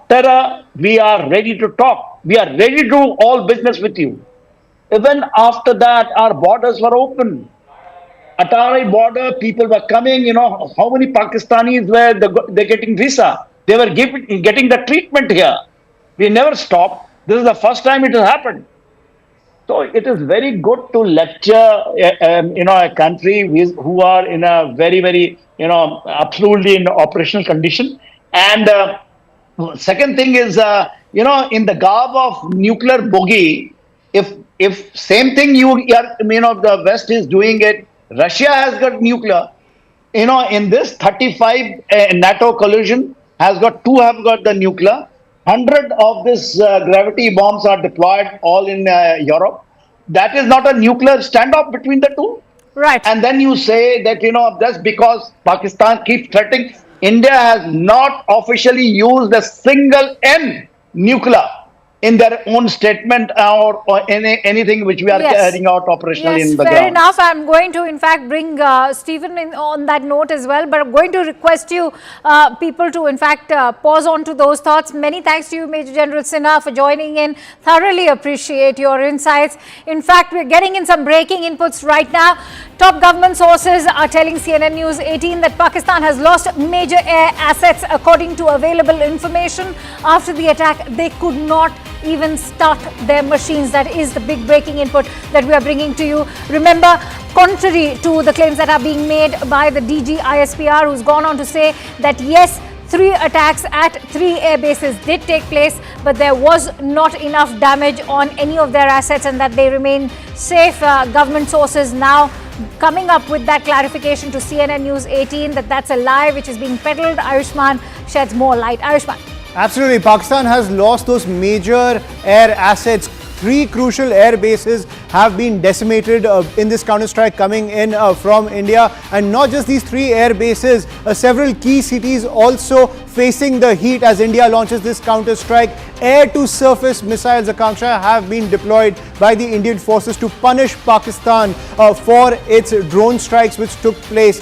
terror, we are ready to talk. We are ready to do all business with you. Even after that, our borders were open. Atari border, people were coming. How many Pakistanis were they getting visa? They were getting the treatment here. We never stopped. This is the first time it has happened. So it is very good to lecture, a country who are in a very, very, absolutely in operational condition. And second thing is, in the garb of nuclear bogey, if same thing the West is doing it, Russia has got nuclear. In this 35 NATO collision has got two have got the nuclear. 100 of this gravity bombs are deployed all in Europe. That is not a nuclear standoff between the two. Right. And then you say that, that's because Pakistan keeps threatening. India has not officially used a single N nuclear in their own statement or anything which we are carrying out operationally in the ground. Fair enough. I'm going to, in fact, bring Stephen in on that note as well. But I'm going to request you people to, in fact, pause on to those thoughts. Many thanks to you, Major General Sinha, for joining in. Thoroughly appreciate your insights. In fact, we're getting in some breaking inputs right now. Top government sources are telling CNN News 18 that Pakistan has lost major air assets. According to available information, after the attack, they could not even start their machines. That is the big breaking input that we are bringing to you. Remember, contrary to the claims that are being made by the DG ISPR, who's gone on to say that yes, 3 attacks at 3 air bases did take place, but there was not enough damage on any of their assets and that they remain safe. Government sources now coming up with that clarification to CNN News 18 that that's a lie which is being peddled. Ayushman sheds more light. Ayushman. Absolutely. Pakistan has lost those major air assets. 3 crucial air bases have been decimated in this counter-strike coming in from India. And not just these 3 air bases, several key cities also facing the heat as India launches this counter-strike. Air-to-surface missiles, Akanksha, have been deployed by the Indian forces to punish Pakistan for its drone strikes which took place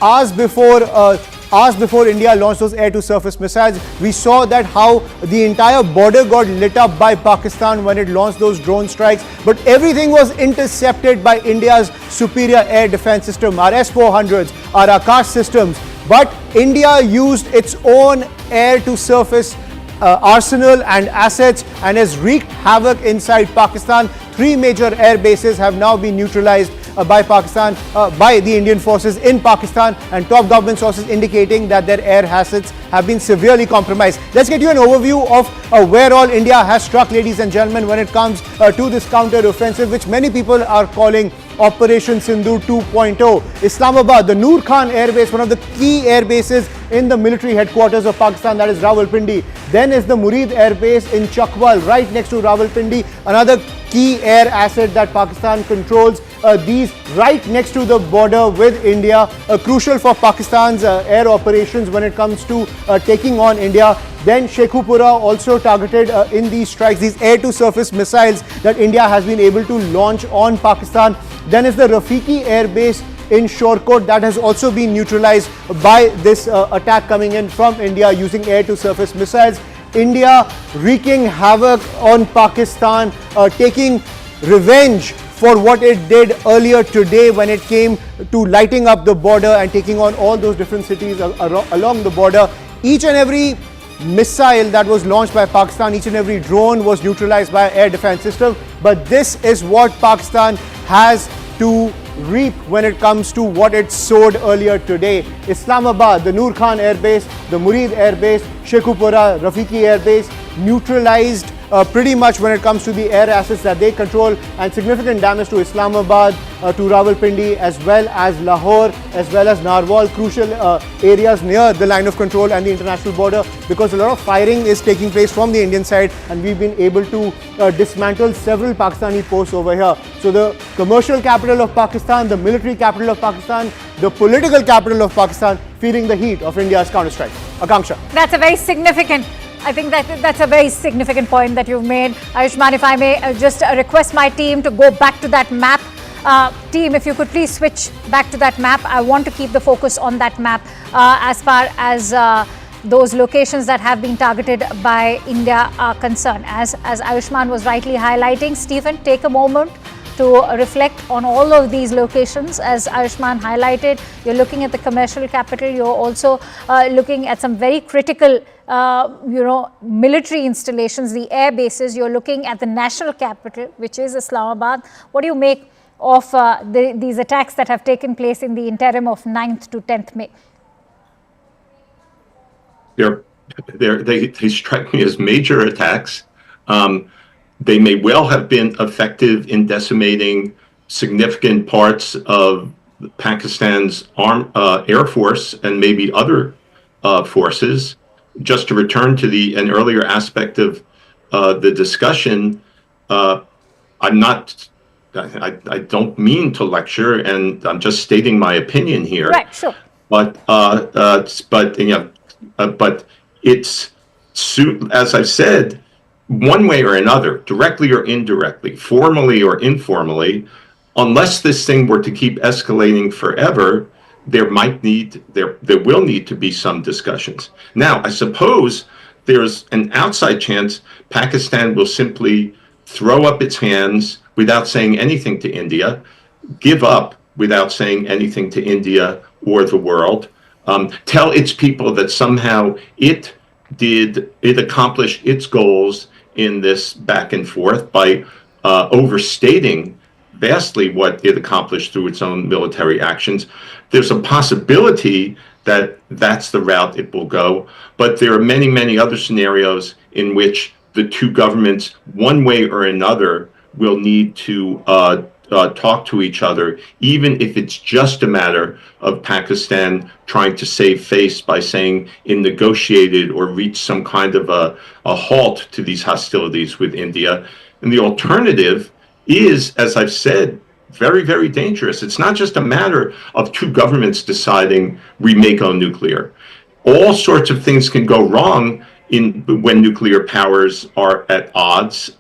hours before India launched those air-to-surface missiles. We saw that how the entire border got lit up by Pakistan when it launched those drone strikes. But everything was intercepted by India's superior air defense system, our S-400s, our Akash systems. But India used its own air-to-surface arsenal and assets and has wreaked havoc inside Pakistan. 3 major air bases have now been neutralized by Pakistan, by the Indian forces in Pakistan, and top government sources indicating that their air assets have been severely compromised. Let's get you an overview of where all India has struck, ladies and gentlemen, when it comes to this counter-offensive, which many people are calling Operation Sindoor 2.0. Islamabad, the Noor Khan Air Base, one of the key air bases in the military headquarters of Pakistan, that is Rawalpindi. Then is the Murid Air Base in Chakwal, right next to Rawalpindi, another key air asset that Pakistan controls. These right next to the border with India, crucial for Pakistan's air operations when it comes to taking on India. Then Shekhupura also targeted in these strikes, these air-to-surface missiles that India has been able to launch on Pakistan. Then is the Rafiki Air Base in Shorkot that has also been neutralized by this attack coming in from India using air-to-surface missiles. India wreaking havoc on Pakistan, taking revenge for what it did earlier today when it came to lighting up the border and taking on all those different cities along the border. Each and every missile that was launched by Pakistan, each and every drone was neutralized by air defense system. But this is what Pakistan has to reap when it comes to what it sowed earlier today. Islamabad, the Noor Khan Air Base, the Murid Air Base, Shekhupura, Rafiki Air Base, neutralized pretty much when it comes to the air assets that they control, and significant damage to Islamabad, to Rawalpindi, as well as Lahore, as well as Narwal, crucial areas near the line of control and the international border, because a lot of firing is taking place from the Indian side, and we've been able to dismantle several Pakistani posts over here. So the commercial capital of Pakistan, the military capital of Pakistan, the political capital of Pakistan, feeling the heat of India's counter-strike. Akanksha. That's a very significant, I think that's a very significant point that you've made. Ayushman, if I may just request my team to go back to that map. Team, if you could please switch back to that map. I want to keep the focus on that map as far as those locations that have been targeted by India are concerned. As Ayushman was rightly highlighting, Stephen, take a moment to reflect on all of these locations. As Ayushman highlighted, you're looking at the commercial capital, you're also looking at some very critical military installations, the air bases, you're looking at the national capital, which is Islamabad. What do you make of these attacks that have taken place in the interim of 9th to 10th May? They strike me as major attacks. They may well have been effective in decimating significant parts of Pakistan's Air Force and maybe other forces. Just to return to an earlier aspect of the discussion, I don't mean to lecture, and I'm just stating my opinion here. Right, sure. But it's, as I've said, one way or another, directly or indirectly, formally or informally, unless this thing were to keep escalating forever, there will need to be some discussions. Now, I suppose there's an outside chance Pakistan will simply throw up its hands without saying anything to India, give up without saying anything to India or the world, tell its people that somehow it accomplished its goals in this back and forth by overstating vastly what it accomplished through its own military actions. There's a possibility that that's the route it will go, but there are many, many other scenarios in which the two governments, one way or another, will need to talk to each other, even if it's just a matter of Pakistan trying to save face by saying it negotiated or reached some kind of a halt to these hostilities with India. And the alternative is, as I've said, very, very dangerous. It's not just a matter of two governments deciding we may go nuclear. All sorts of things can go wrong when nuclear powers are at odds.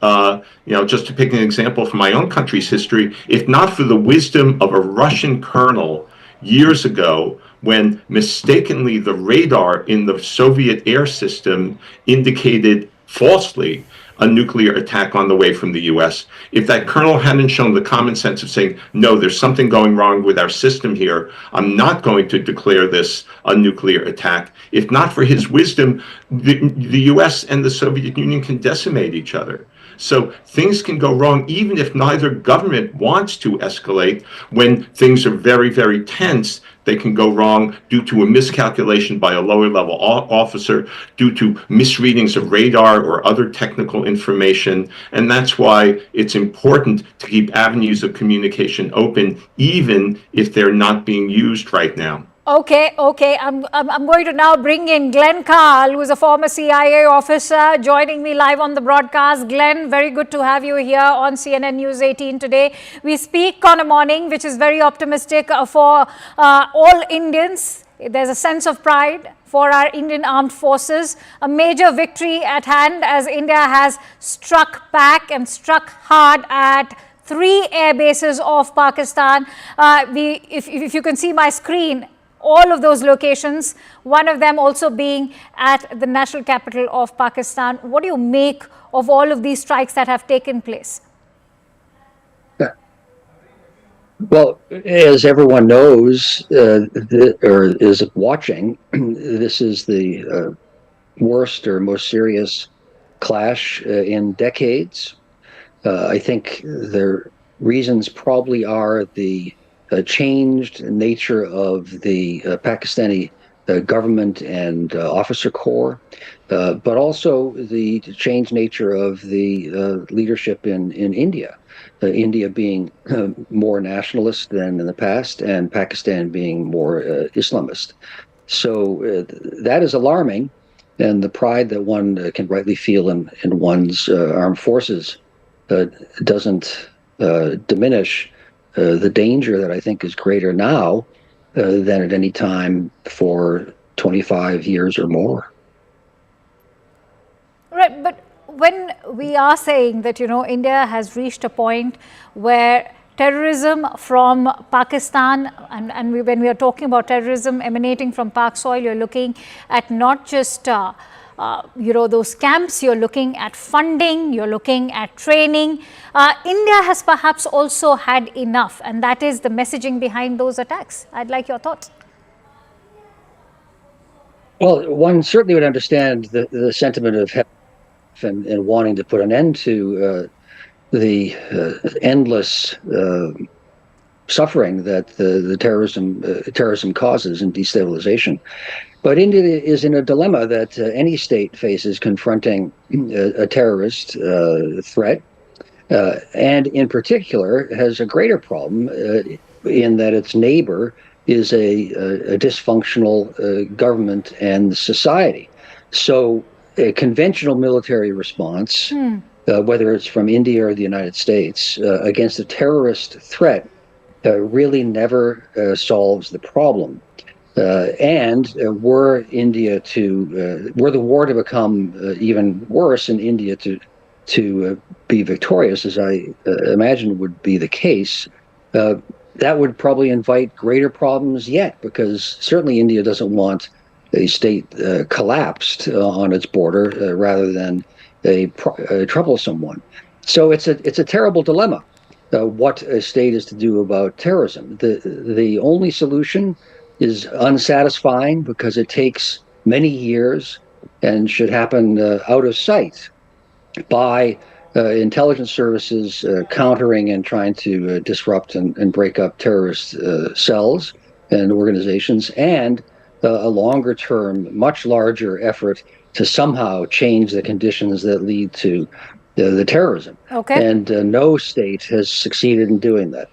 Just to pick an example from my own country's history, if not for the wisdom of a Russian colonel years ago, when mistakenly the radar in the Soviet air system indicated falsely a nuclear attack on the way from the US. If that colonel hadn't shown the common sense of saying, no, there's something going wrong with our system here, I'm not going to declare this a nuclear attack. If not for his wisdom, the US and the Soviet Union can decimate each other. So things can go wrong even if neither government wants to escalate. When things are very, very tense, they can go wrong due to a miscalculation by a lower level officer, due to misreadings of radar or other technical information. And that's why it's important to keep avenues of communication open, even if they're not being used right now. Okay. I'm going to now bring in Glenn Carl, who is a former CIA officer, joining me live on the broadcast. Glenn, very good to have you here on CNN News 18 today. We speak on a morning which is very optimistic for all Indians. There's a sense of pride for our Indian armed forces. A major victory at hand as India has struck back and struck hard at 3 air bases of Pakistan. If you can see my screen, all of those locations, one of them also being at the national capital of Pakistan. What do you make of all of these strikes that have taken place? Well, as everyone knows, or is watching, this is the worst or most serious clash in decades. I think the reasons probably are the changed nature of the Pakistani government and officer corps, but also the changed nature of the leadership in India. India being more nationalist than in the past, and Pakistan being more Islamist. So that is alarming, and the pride that one can rightly feel in one's armed forces doesn't diminish the danger that I think is greater now than at any time for 25 years or more. Right, but when we are saying that, India has reached a point where terrorism from Pakistan, and when we are talking about terrorism emanating from Pak soil, you're looking at not just those camps, you're looking at funding, you're looking at training. India has perhaps also had enough, and that is the messaging behind those attacks. I'd like your thoughts. Well, one certainly would understand the sentiment of and wanting to put an end to the endless suffering that the terrorism causes and destabilization. But India is in a dilemma that any state faces confronting a terrorist threat, and in particular has a greater problem in that its neighbor is a dysfunctional government and society. So a conventional military response, whether it's from India or the United States, against a terrorist threat really never solves the problem. And were the war to become even worse and India to be victorious, as I imagine would be the case, that would probably invite greater problems yet, because certainly India doesn't want a state collapsed on its border rather than a troublesome one. So it's a terrible dilemma. What a state is to do about terrorism. The only solution is unsatisfying because it takes many years and should happen out of sight by intelligence services countering and trying to disrupt and break up terrorist cells and organizations, and a longer term, much larger effort to somehow change the conditions that lead to the terrorism. Okay. And no state has succeeded in doing that.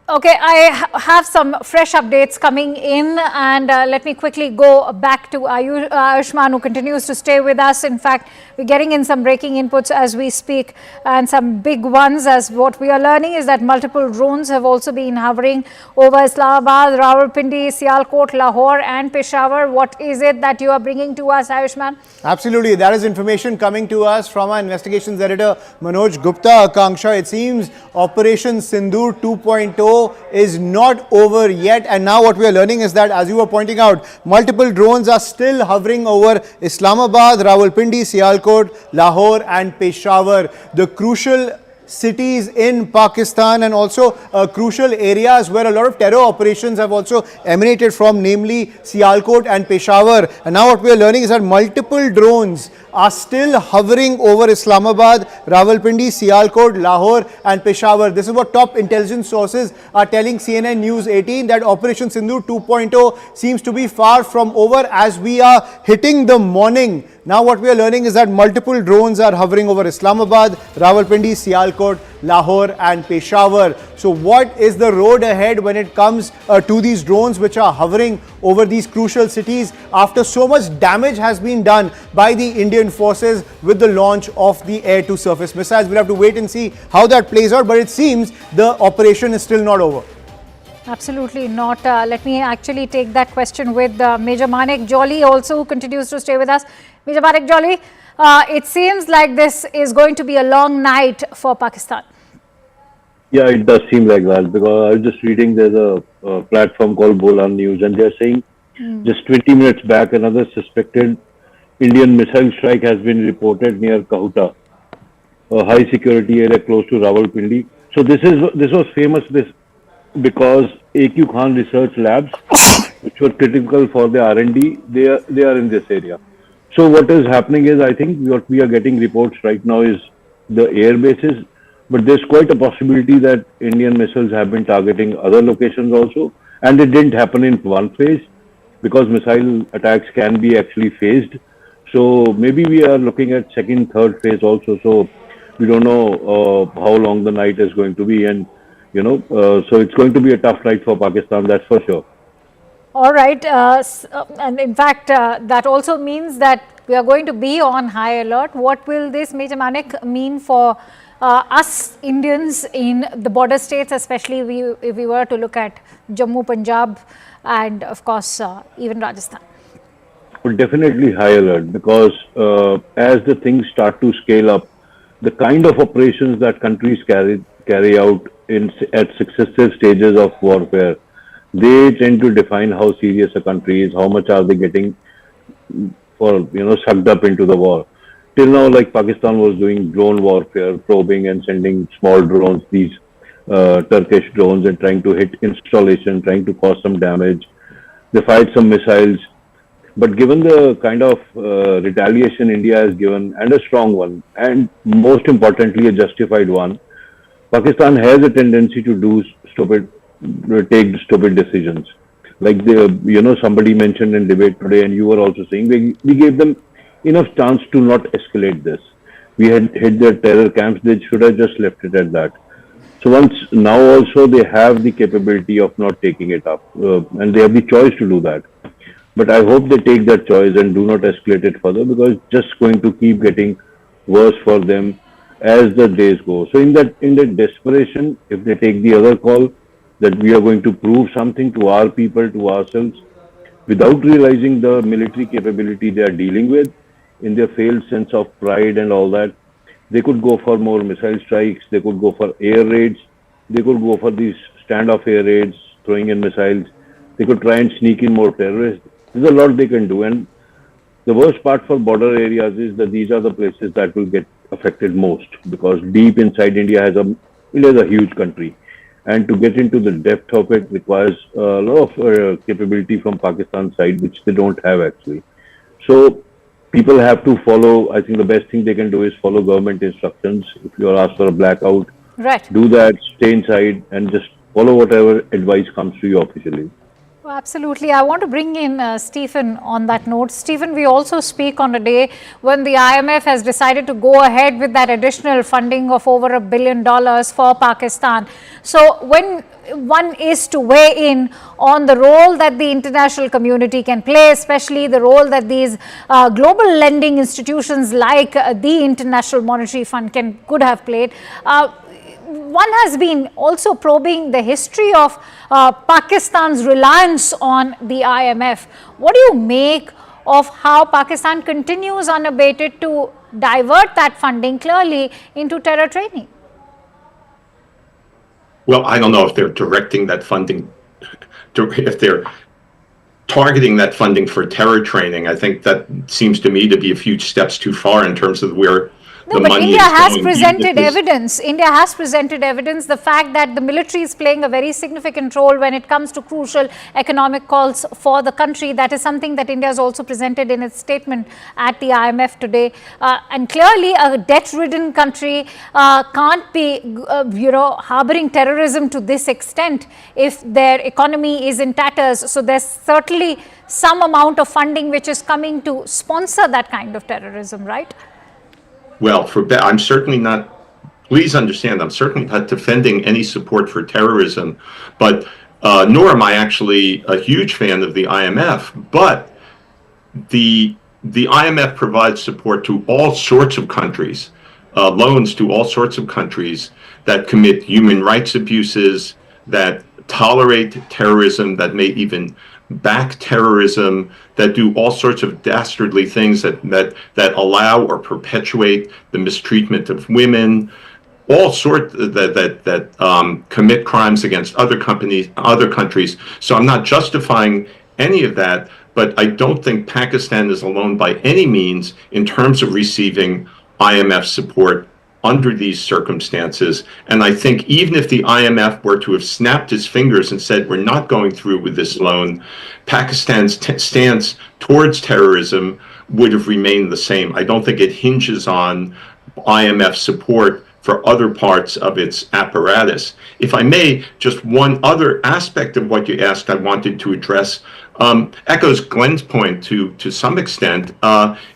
Okay, I have some fresh updates coming in, and let me quickly go back to Ayushman, who continues to stay with us. In fact, we're getting in some breaking inputs as we speak, and some big ones. As what we are learning is that multiple drones have also been hovering over Islamabad, Rawalpindi, Sialkot, Lahore and Peshawar. What is it that you are bringing to us, Ayushman? Absolutely. That is information coming to us from our investigations editor, Manoj Gupta. Akanksha, it seems Operation Sindoor 2.0 is not over yet, and now what we are learning is that, as you were pointing out, multiple drones are still hovering over Islamabad, Rawalpindi, Sialkot, Lahore and Peshawar, the crucial cities in Pakistan, and also crucial areas where a lot of terror operations have also emanated from, namely Sialkot and Peshawar. And now what we are learning is that multiple drones are still hovering over Islamabad, Rawalpindi, Sialkot, Lahore and Peshawar. This is what top intelligence sources are telling CNN News 18, that Operation Sindoor 2.0 seems to be far from over as we are hitting the morning. Now what we are learning is that multiple drones are hovering over Islamabad, Rawalpindi, Sialkot, Lahore and Peshawar. So what is the road ahead when it comes to these drones which are hovering over these crucial cities after so much damage has been done by the Indian forces with the launch of the air-to-surface missiles? We'll have to wait and see how that plays out, but it seems the operation is still not over. Absolutely not. Let me actually take that question with Major Manik Jolly also, who continues to stay with us. Major Manik Jolly, it seems like this is going to be a long night for Pakistan. Yeah, it does seem like that, because I was just reading, there's a platform called Bolan News, and they're saying just 20 minutes back, another suspected Indian missile strike has been reported near Kahuta, a high security area close to Rawalpindi. So this was famous because AQ Khan Research Labs, which were critical for the R&D, they are in this area. So what is happening is, I think what we are getting reports right now is the air bases, but there's quite a possibility that Indian missiles have been targeting other locations also, and it didn't happen in one phase, because missile attacks can be actually phased. So maybe we are looking at second, third phase also. So we don't know how long the night is going to be, and so it's going to be a tough night for Pakistan, that's for sure. All right. And in fact, that also means that we are going to be on high alert. What will this, Major Manik, mean for us Indians in the border states, especially if we were to look at Jammu, Punjab and of course even Rajasthan? Well, definitely high alert, because as the things start to scale up, the kind of operations that countries carry carry out at successive stages of warfare, they tend to define how serious a country is, how much are they getting for sucked up into the war. Till now, like Pakistan was doing drone warfare, probing and sending small drones, these Turkish drones, and trying to hit installation, trying to cause some damage. They fired some missiles, but given the kind of retaliation India has given, and a strong one, and most importantly a justified one, Pakistan has a tendency to take stupid decisions. Like somebody mentioned in debate today, and you were also saying, we gave them enough chance to not escalate this. We had hit their terror camps; they should have just left it at that. So now also they have the capability of not taking it up, and they have the choice to do that. But I hope they take that choice and do not escalate it further, because it's just going to keep getting worse for them as the days go. So in that desperation, if they take the other call that we are going to prove something to our people, to ourselves, without realizing the military capability they are dealing with, in their failed sense of pride and all that, they could go for more missile strikes, they could go for air raids, they could go for these standoff air raids, throwing in missiles, they could try and sneak in more terrorists. There's a lot they can do, and the worst part for border areas is that these are the places that will get affected most, because deep inside India is a huge country, and to get into the depth of it requires a lot of capability from Pakistan side, which they don't have actually. So people have to follow. I think the best thing they can do is follow government instructions. If you are asked for a blackout, Right. do that, stay inside, and just follow whatever advice comes to you officially. Well, absolutely. I want to bring in Stephen on that note. Stephen, we also speak on a day when the IMF has decided to go ahead with that additional funding of over $1 billion for Pakistan. So when one is to weigh in on the role that the international community can play, especially the role that these global lending institutions like the International Monetary Fund could have played, one has been also probing the history of Pakistan's reliance on the IMF. What do you make of how Pakistan continues unabated to divert that funding clearly into terror training? Well, I don't know if they're directing that funding, if they're targeting that funding for terror training. I think that seems to me to be a few steps too far in terms of where no, but India has presented evidence. India has presented evidence. The fact that the military is playing a very significant role when it comes to crucial economic calls for the country. That is something that India has also presented in its statement at the IMF today. And clearly, a debt-ridden country can't be, harboring terrorism to this extent if their economy is in tatters. So there's certainly some amount of funding which is coming to sponsor that kind of terrorism, right? Well, I'm certainly not, please understand, I'm certainly not defending any support for terrorism, but nor am I actually a huge fan of the IMF. But the IMF provides support to all sorts of countries, loans to all sorts of countries that commit human rights abuses, that tolerate terrorism, that may even back terrorism, that do all sorts of dastardly things that allow or perpetuate the mistreatment of women, all sorts that commit crimes against other countries. So I'm not justifying any of that, but I don't think Pakistan is alone by any means in terms of receiving IMF support under these circumstances. And I think even if the IMF were to have snapped its fingers and said, we're not going through with this loan, Pakistan's stance towards terrorism would have remained the same. I don't think it hinges on IMF support for other parts of its apparatus. If I may, just one other aspect of what you asked I wanted to address echoes Glenn's point to some extent,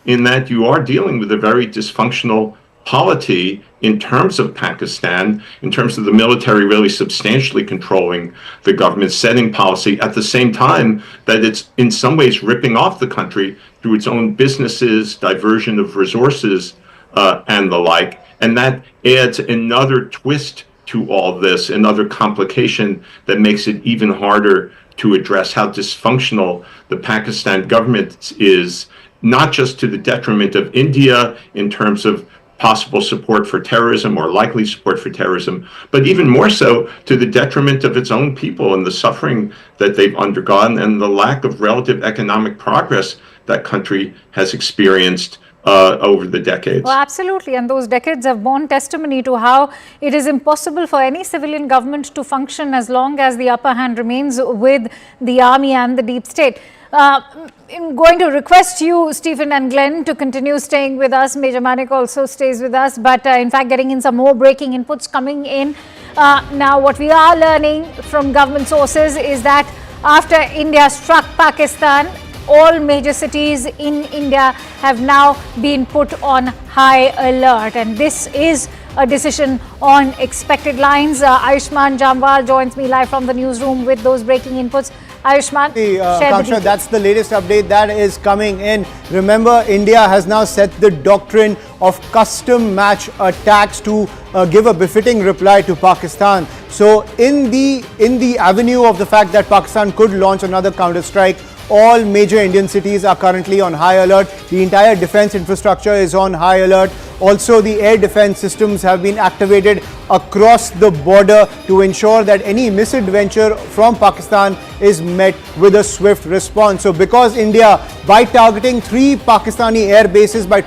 in that you are dealing with a very dysfunctional polity in terms of Pakistan, in terms of the military really substantially controlling the government, setting policy, at the same time that it's in some ways ripping off the country through its own businesses, diversion of resources, and the like. And that adds another twist to all this, another complication that makes it even harder to address how dysfunctional the Pakistan government is, not just to the detriment of India in terms of possible support for terrorism or likely support for terrorism, but even more so to the detriment of its own people and the suffering that they've undergone and the lack of relative economic progress that country has experienced over the decades. Well, absolutely. And those decades have borne testimony to how it is impossible for any civilian government to function as long as the upper hand remains with the army and the deep state. I'm going to request you, Stephen and Glenn, to continue staying with us. Major Manik also stays with us, but in fact, getting in some more breaking inputs coming in. Now, what we are learning from government sources is that after India struck Pakistan, all major cities in India have now been put on high alert, and this is a decision on expected lines. Ayushman Jamwal joins me live from the newsroom with those breaking inputs. Ayushman, Kangsha, that's the latest update that is coming in. Remember, India has now set the doctrine of custom match attacks to give a befitting reply to Pakistan. So in the avenue of the fact that Pakistan could launch another counter-strike, all major Indian cities are currently on high alert. The entire defense infrastructure is on high alert. Also, the air defense systems have been activated across the border to ensure that any misadventure from Pakistan is met with a swift response. So because India, by targeting 3 Pakistani air bases, by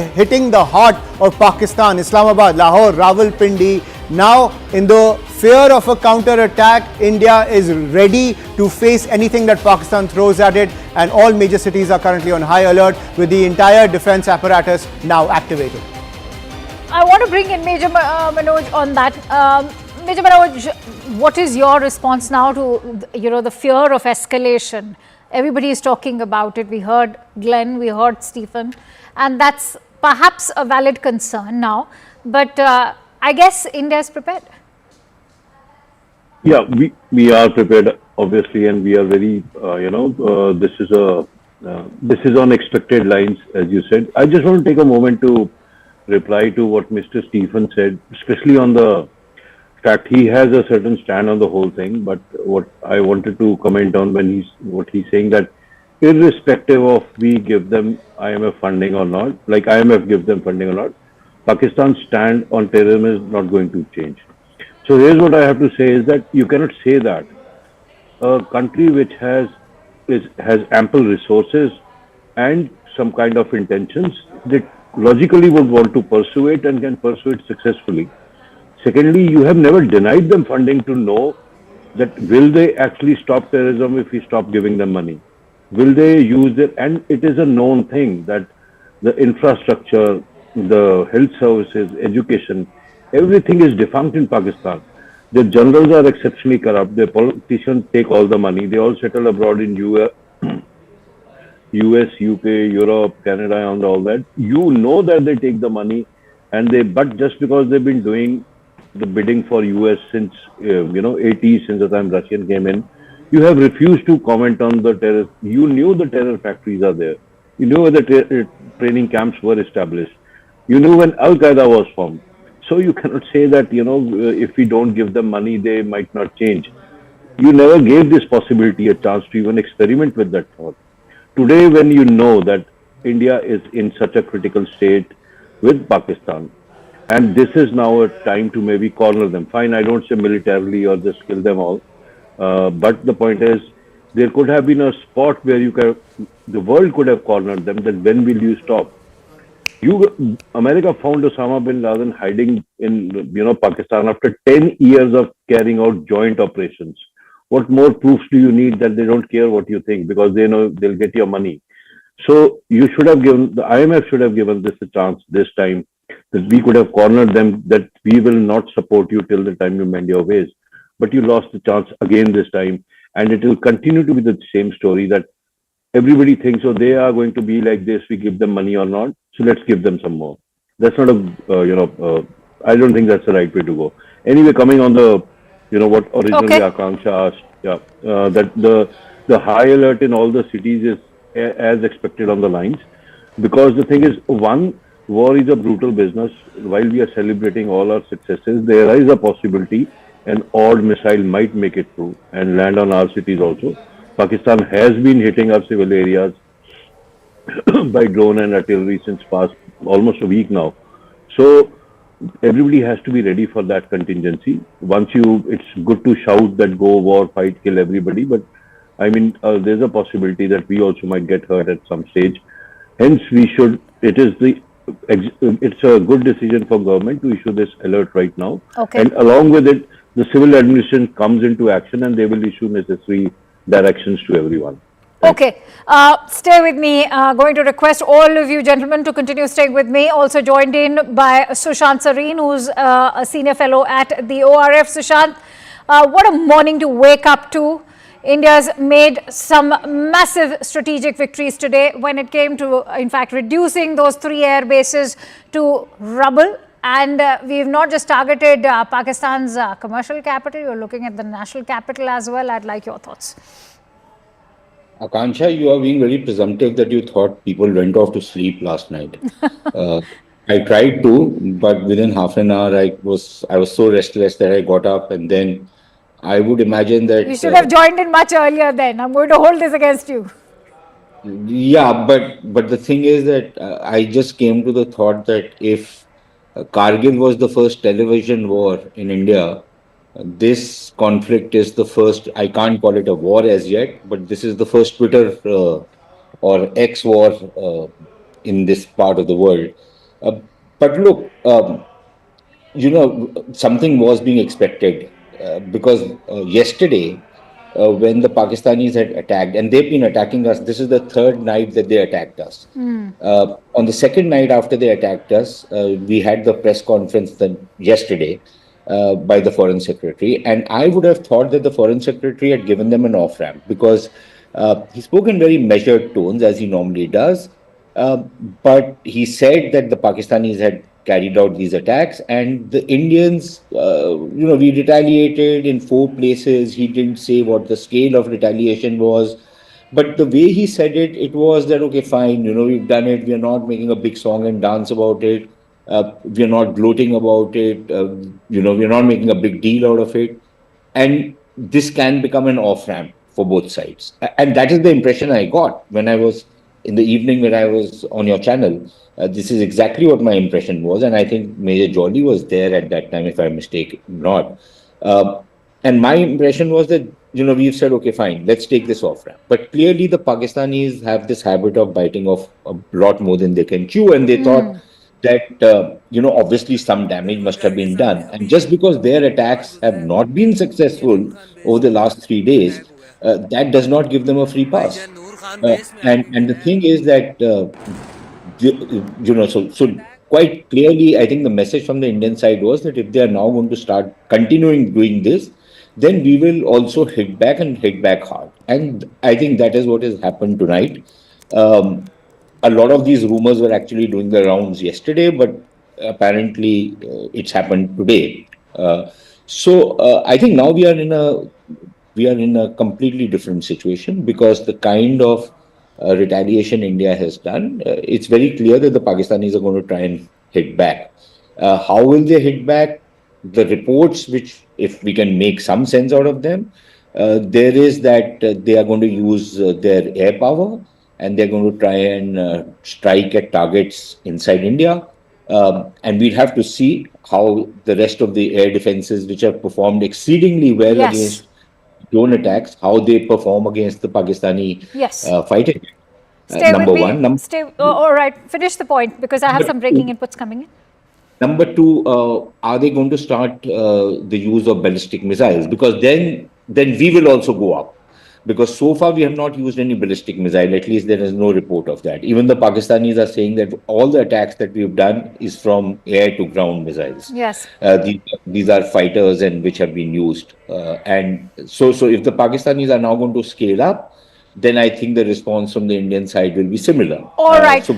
hitting the heart of Pakistan, Islamabad, Lahore, Rawalpindi, now in the fear of a counter-attack, India is ready to face anything that Pakistan throws at it, and all major cities are currently on high alert with the entire defense apparatus now activated. I want to bring in Major Manoj on that. Major Manoj, what is your response now to the fear of escalation? Everybody is talking about it. We heard Glenn, we heard Stephen, and that's perhaps a valid concern now. But I guess India is prepared. Yeah, we are prepared, obviously, and we are very, this is on expected lines, as you said. I just want to take a moment to reply to what Mr. Stephen said, especially on the fact he has a certain stand on the whole thing. But what I wanted to comment on what he's saying, that irrespective of we give them IMF funding or not, like IMF gives them funding or not, Pakistan's stand on terrorism is not going to change. So here's what I have to say is that you cannot say that a country which has ample resources and some kind of intentions, that logically would want to pursue it and can pursue it successfully. Secondly, you have never denied them funding to know that will they actually stop terrorism if we stop giving them money? Will they use it? And it is a known thing that the infrastructure, the health services, education, everything is defunct in Pakistan. The generals are exceptionally corrupt. The politicians take all the money. They all settle abroad in US, UK, Europe, Canada, and all that. You know that they take the money, but just because they've been doing the bidding for US since 80s, since the time Russian came in, you have refused to comment on the terror. You knew the terror factories are there. You knew where the training camps were established. You knew when Al Qaeda was formed. So you cannot say that, if we don't give them money, they might not change. You never gave this possibility a chance to even experiment with that thought. Today, when you know that India is in such a critical state with Pakistan, and this is now a time to maybe corner them. Fine, I don't say militarily or just kill them all. But the point is, there could have been a spot where the world could have cornered them, that when will you stop? America found Osama bin Laden hiding in Pakistan after 10 years of carrying out joint operations. What more proofs do you need that they don't care what you think, because they know they'll get your money? So you should have given, the IMF should have given this a chance this time, that we could have cornered them, that we will not support you till the time you mend your ways. But you lost the chance again this time, and it will continue to be the same story, that everybody thinks, oh, they are going to be like this, we give them money or not, so let's give them some more. That's not I don't think that's the right way to go. Anyway, coming on the, what originally Akanksha asked, that the high alert in all the cities is as expected on the lines, because the thing is, one, war is a brutal business. While we are celebrating all our successes, there is a possibility an odd missile might make it through and land on our cities also. Pakistan has been hitting our civil areas by drone and artillery since past almost a week now. So everybody has to be ready for that contingency. It's good to shout that go war, fight, kill everybody, but I mean, there's a possibility that we also might get hurt at some stage. Hence, it's a good decision for government to issue this alert right now. Okay. And along with it, the civil administration comes into action and they will issue necessary directions to everyone. Okay, stay with me. Going to request all of you gentlemen to continue staying with me. Also joined in by Sushant Sareen, who's a senior fellow at the ORF. Sushant, what a morning to wake up to. India's made some massive strategic victories today when it came to, in fact, reducing those 3 air bases to rubble. And we've not just targeted Pakistan's commercial capital, you're looking at the national capital as well. I'd like your thoughts. Akansha, you are being very presumptive that you thought people went off to sleep last night. I tried to, but within half an hour, I was so restless that I got up, and then I would imagine that You should have joined in much earlier then. I'm going to hold this against you. yeah, but the thing is that I just came to the thought that if Kargil was the first television war in India, this conflict is the first. I can't call it a war as yet, but this is the first Twitter or X war in this part of the world. But look, something was being expected because yesterday, when the Pakistanis had attacked, and they've been attacking us, this is the third night that they attacked us. On the second night after they attacked us, we had the press conference yesterday by the Foreign Secretary, and I would have thought that the Foreign Secretary had given them an off-ramp because he spoke in very measured tones, as he normally does, but he said that the Pakistanis had carried out these attacks, and the Indians, we retaliated in 4 places. He didn't say what the scale of retaliation was, but the way he said it, it was that, okay, fine, we've done it. We are not making a big song and dance about it. We are not gloating about it. We are not making a big deal out of it. And this can become an off-ramp for both sides. And that is the impression I got when I was in the evening when I was on your channel. This is exactly what my impression was. And I think Major Jolly was there at that time, if I'm mistaken, not. And my impression was that, we've said, okay, fine, let's take this off-ramp. But clearly the Pakistanis have this habit of biting off a lot more than they can chew. And they thought that, obviously some damage must have been done. And just because their attacks have not been successful over the last 3 days, that does not give them a free pass. And the thing is that, so quite clearly, I think the message from the Indian side was that if they are now going to start continuing doing this, then we will also hit back and hit back hard. And I think that is what has happened tonight. A lot of these rumors were actually doing the rounds yesterday, but apparently it's happened today. So I think now we are in a completely different situation because the kind of retaliation India has done, it's very clear that the Pakistanis are going to try and hit back. How will they hit back? The reports, which if we can make some sense out of them, there is that they are going to use their air power and they're going to try and strike at targets inside India. And we'll have to see how the rest of the air defenses, which have performed exceedingly well against drone attacks, how they perform against the Pakistani fighting. Stay number with me. one. All right, finish the point because I have some breaking inputs coming in. Number 2, are they going to start the use of ballistic missiles? Because then we will also go up. Because so far we have not used any ballistic missile. At least there is no report of that. Even the Pakistanis are saying that all the attacks that we've done is from air to ground missiles. Yes. These are fighters and which have been used. And so if the Pakistanis are now going to scale up, then I think the response from the Indian side will be similar. All right.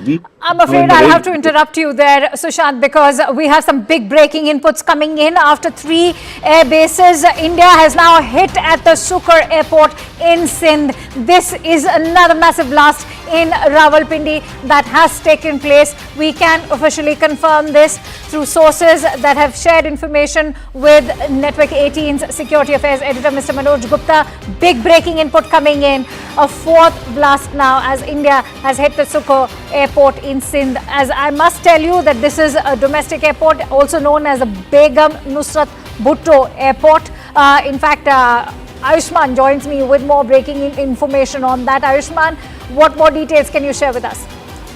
I'm afraid I'll have to interrupt you there, Sushant, because we have some big breaking inputs coming in. After 3 air bases, India has now hit at the Sukkur airport in Sindh. This is another massive blast in Rawalpindi that has taken place. We can officially confirm this through sources that have shared information with Network 18's Security Affairs Editor, Mr. Manoj Gupta. Big breaking input coming in. A fourth blast now as India has hit the Sukhoi airport in Sindh. As I must tell you that this is a domestic airport, also known as the Begum Nusrat Bhutto airport. In fact, Ayushman joins me with more breaking information on that. Ayushman, what more details can you share with us?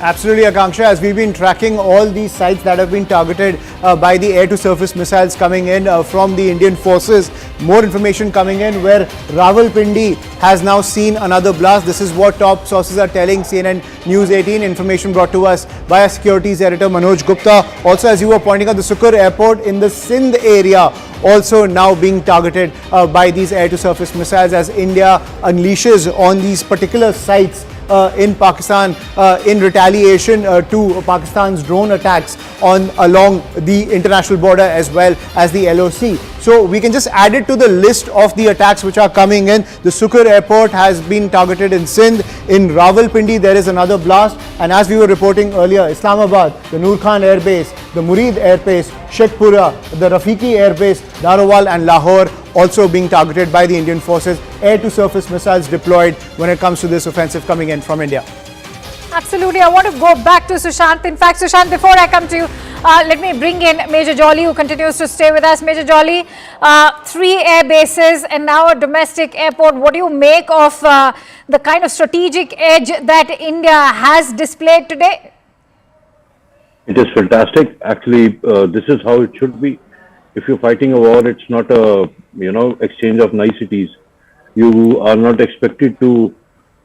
Absolutely, Akanksha. As we've been tracking all these sites that have been targeted by the air-to-surface missiles coming in from the Indian forces, more information coming in where Rawalpindi has now seen another blast. This is what top sources are telling CNN News 18. Information brought to us by our securities editor Manoj Gupta. Also, as you were pointing out, the Sukhoi airport in the Sindh area also now being targeted by these air-to-surface missiles as India unleashes on these particular sites in Pakistan in retaliation to Pakistan's drone attacks along the international border as well as the LOC. So we can just add it to the list of the attacks which are coming in. The Sukhoi airport has been targeted in Sindh. In Rawalpindi there is another blast, and as we were reporting earlier, Islamabad, the Noor Khan airbase, the Murid airbase, Shekhpura, the Rafiki airbase, Narowal and Lahore also being targeted by the Indian forces. Air-to-surface missiles deployed when it comes to this offensive coming in from India. Absolutely. I want to go back to Sushant. In fact, Sushant, before I come to you, let me bring in Major Jolly, who continues to stay with us. Major Jolly, 3 air bases and now a domestic airport. What do you make of the kind of strategic edge that India has displayed today? It is fantastic. Actually, this is how it should be. If you're fighting a war, it's not a exchange of niceties. You are not expected to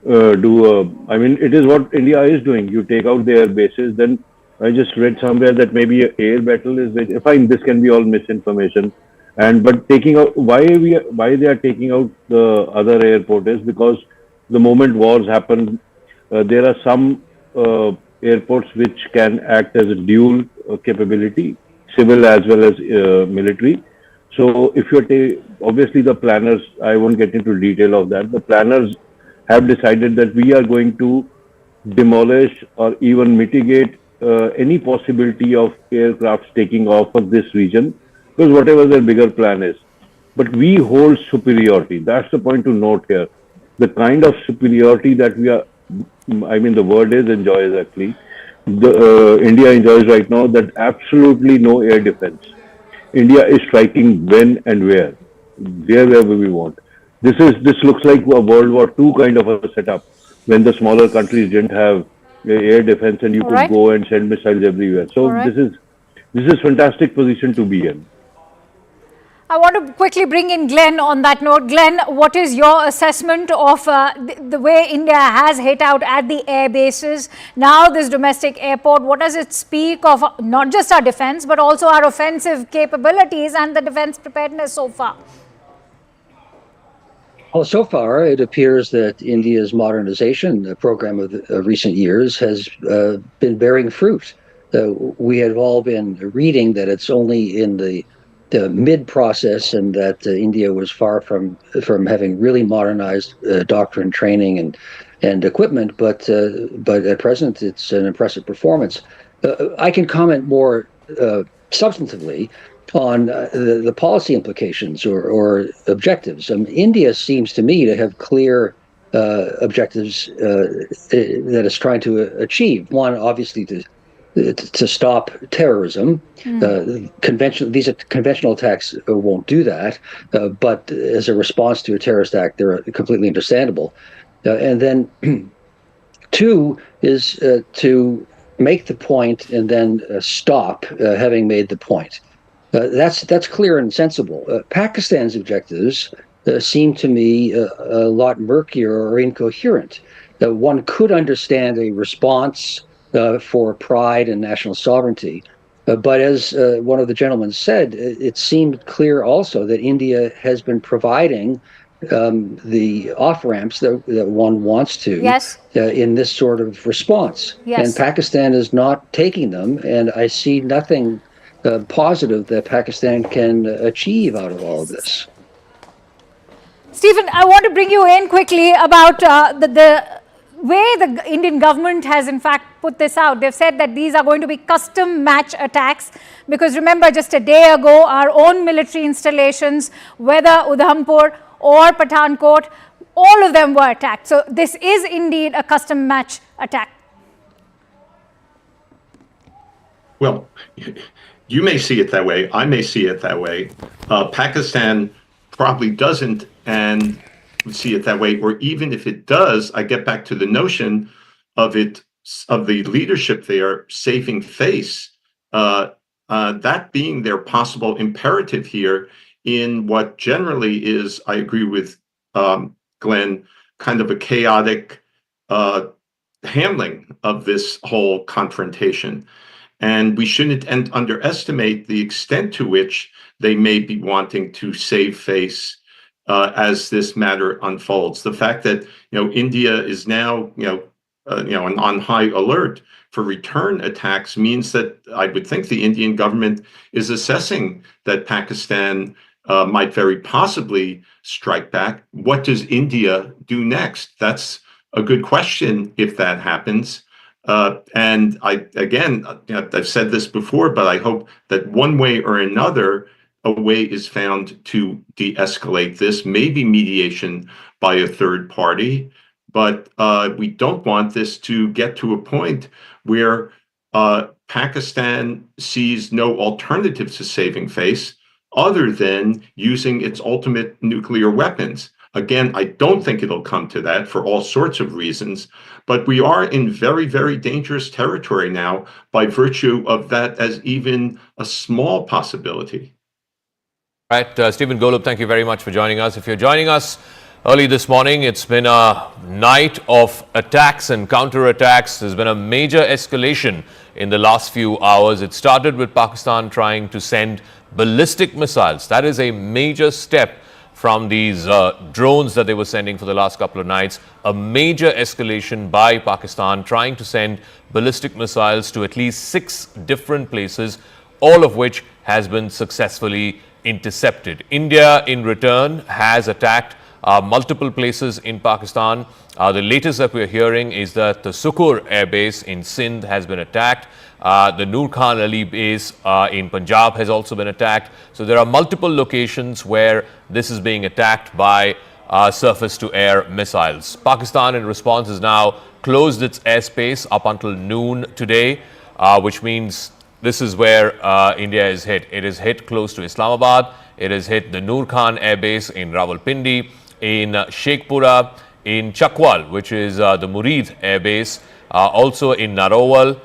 I mean, it is what India is doing. You take out their bases. Then I just read somewhere that maybe an air battle is fine. This can be all misinformation. But taking out why they are taking out the other airport is because the moment wars happen, there are some airports which can act as a dual capability, civil as well as military. So if you're obviously the planners, I won't get into detail of that. The planners have decided that we are going to demolish or even mitigate any possibility of aircrafts taking off of this region, because whatever their bigger plan is. But we hold superiority. That's the point to note here. The kind of superiority that we are, I mean, the word is enjoys actually. India enjoys right now that absolutely no air defense. India is striking when and wherever we want. This looks like a World War II kind of a setup when the smaller countries didn't have air defense and you could go and send missiles everywhere. So this is fantastic position to be in. I want to quickly bring in Glenn on that note. Glenn, what is your assessment of the way India has hit out at the air bases? Now this domestic airport, what does it speak of not just our defense, but also our offensive capabilities and the defense preparedness so far? Well, so far, it appears that India's modernization program of recent years has been bearing fruit. We have all been reading that it's only in the mid-process and that India was far from having really modernized doctrine, training, and equipment, but at present, it's an impressive performance. I can comment more substantively on the policy implications or objectives. India seems to me to have clear objectives that it's trying to achieve. One, obviously, to stop terrorism. These conventional attacks won't do that, but as a response to a terrorist act, they're completely understandable. And then two is to make the point and then stop having made the point. That's clear and sensible. Pakistan's objectives seem to me a lot murkier or incoherent. One could understand a response for pride and national sovereignty, but as one of the gentlemen said, it seemed clear also that India has been providing the off-ramps that one wants to in this sort of response. And Pakistan is not taking them, and I see nothing positive that Pakistan can achieve out of all of this. Stephen, I want to bring you in quickly about way the Indian government has in fact put this out, they've said that these are going to be custom match attacks, because remember, just a day ago our own military installations, whether Udhampur or Pathankot, all of them were attacked. So this is indeed a custom match attack. Well, you may see it that way. I may see it that way. Pakistan probably doesn't and see it that way. Or even if it does, I get back to the notion of the leadership there saving face. That being their possible imperative here in what generally is, I agree with Glenn, kind of a chaotic handling of this whole confrontation. And we shouldn't underestimate the extent to which they may be wanting to save face as this matter unfolds. The fact that India is now on high alert for return attacks means that I would think the Indian government is assessing that Pakistan might very possibly strike back. What does India do next? That's a good question if that happens. And I've said this before, but I hope that one way or another, a way is found to de-escalate this, maybe mediation by a third party. But we don't want this to get to a point where Pakistan sees no alternative to saving face other than using its ultimate nuclear weapons. Again, I don't think it'll come to that for all sorts of reasons, but we are in very, very dangerous territory now by virtue of that as even a small possibility. All right, Stephen Golub, thank you very much for joining us. If you're joining us early this morning, it's been a night of attacks and counterattacks. There's been a major escalation in the last few hours. It started with Pakistan trying to send ballistic missiles. That is a major step from these drones that they were sending for the last couple of nights. A major escalation by Pakistan trying to send ballistic missiles to at least 6 different places, all of which has been successfully intercepted. India, in return, has attacked multiple places in Pakistan. The latest that we're hearing is that the Sukur Airbase in Sindh has been attacked. The Noor Khan Ali base in Punjab has also been attacked. So there are multiple locations where this is being attacked by surface-to-air missiles. Pakistan, in response, has now closed its airspace up until noon today, which means this is where India is hit. It is hit close to Islamabad. It has hit the Noor Khan Air Base in Rawalpindi, in Sheikhpura, in Chakwal, which is the Murid Air Base, also in Narowal,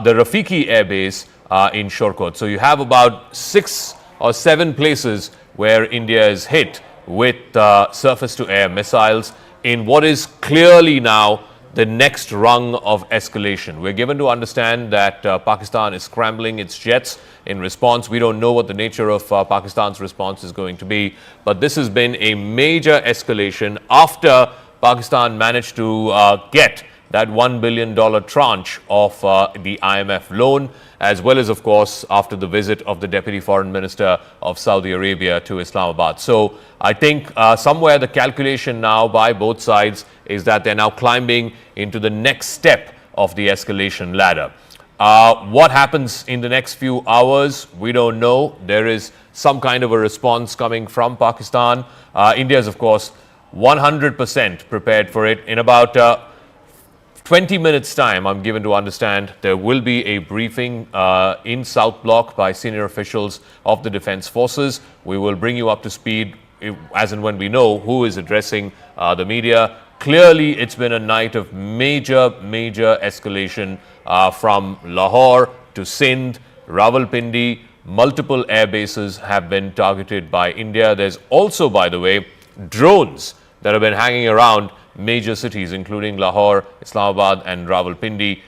the Rafiki Air Base in Shorkot. So you have about 6 or 7 places where India is hit with surface-to-air missiles in what is clearly now the next rung of escalation. We're given to understand that Pakistan is scrambling its jets in response. We don't know what the nature of Pakistan's response is going to be, but this has been a major escalation after Pakistan managed to get that $1 billion tranche of the IMF loan, as well as, of course, after the visit of the Deputy Foreign Minister of Saudi Arabia to Islamabad. So I think somewhere the calculation now by both sides is that they're now climbing into the next step of the escalation ladder. What happens in the next few hours, we don't know. There is some kind of a response coming from Pakistan. India is, of course, 100% prepared for it. In about 20 minutes time, I'm given to understand, there will be a briefing in South Block by senior officials of the Defence Forces. We will bring you up to speed as and when we know who is addressing the media. Clearly, it's been a night of major escalation from Lahore to Sindh, Rawalpindi. Multiple air bases have been targeted by India. There's also, by the way, drones that have been hanging around major cities, including Lahore, Islamabad, and Rawalpindi.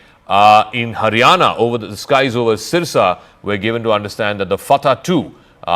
In Haryana, over the skies over Sirsa, we're given to understand that the Fatah 2,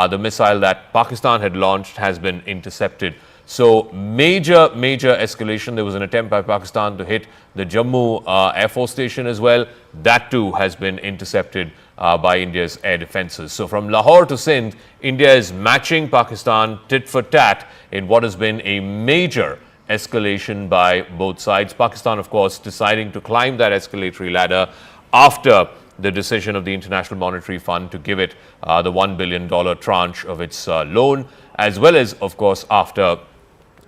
the missile that Pakistan had launched, has been intercepted. So major escalation. There was an attempt by Pakistan to hit the Jammu Air Force Station as well. That too has been intercepted by India's air defenses. So from Lahore to Sindh, India is matching Pakistan tit for tat in what has been a major escalation by both sides. Pakistan, of course, deciding to climb that escalatory ladder after the decision of the International Monetary Fund to give it the $1 billion tranche of its loan, as well as, of course, after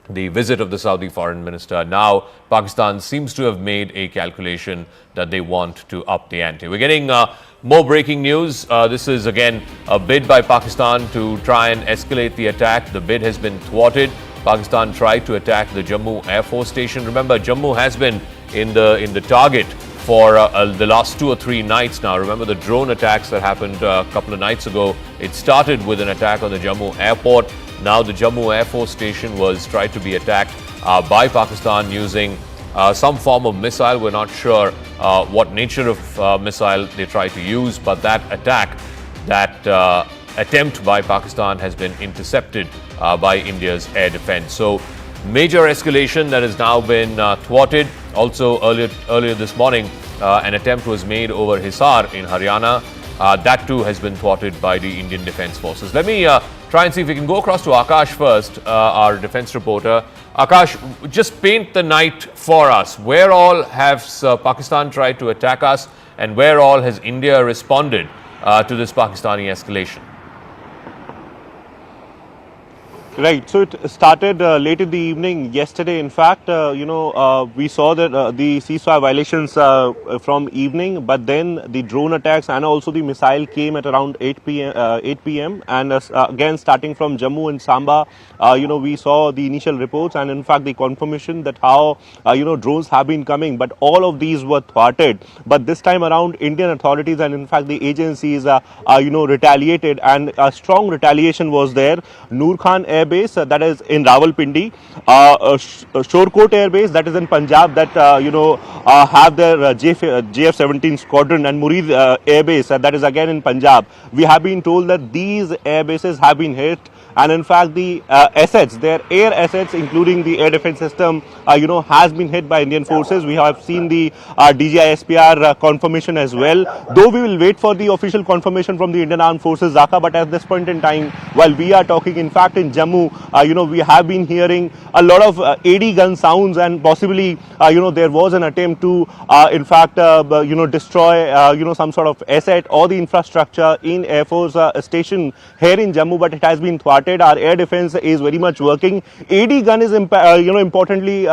the visit of the Saudi foreign minister. Now, Pakistan seems to have made a calculation that they want to up the ante. We're getting more breaking news. This is again a bid by Pakistan to try and escalate the attack. The bid has been thwarted. Pakistan tried to attack the Jammu Air Force Station. Remember, Jammu has been in the target for the last 2 or 3 nights now. Remember the drone attacks that happened a couple of nights ago. It started with an attack on the Jammu airport. Now the Jammu Air Force Station was tried to be attacked by Pakistan using some form of missile. We're not sure what nature of missile they tried to use, but that attack, that attempt by Pakistan has been intercepted by India's air defense. So major escalation that has now been thwarted. Also earlier this morning, an attempt was made over Hisar in Haryana. That too has been thwarted by the Indian Defence Forces. Let me try and see if we can go across to Akash first, our defence reporter. Akash, just paint the night for us. Where all has Pakistan tried to attack us, and where all has India responded to this Pakistani escalation? Right. So it started late in the evening yesterday. In fact, we saw that the ceasefire violations from evening, but then the drone attacks and also the missile came at around 8 p.m. And again, starting from Jammu and Samba, we saw the initial reports and in fact the confirmation that how drones have been coming, but all of these were thwarted. But this time around, Indian authorities and in fact the agencies, retaliated, and a strong retaliation was there. Noor Khan Airbase, that is in Rawalpindi, Shorkot Airbase, that is in Punjab, that have their JF-17 squadron, and Murid Airbase, that is again in Punjab. We have been told that these airbases have been hit, and in fact the assets, their air assets, including the air defense system, has been hit by Indian forces. We have seen the DGI SPR confirmation as well, though we will wait for the official confirmation from the Indian Armed Forces, Zaka. But at this point in time, while we are talking, in fact in Jammu, we have been hearing a lot of AD gun sounds, and possibly there was an attempt to destroy some sort of asset or the infrastructure in Air Force station here in Jammu, but it has been thwarted. Our air defense is very much working. AD gun is importantly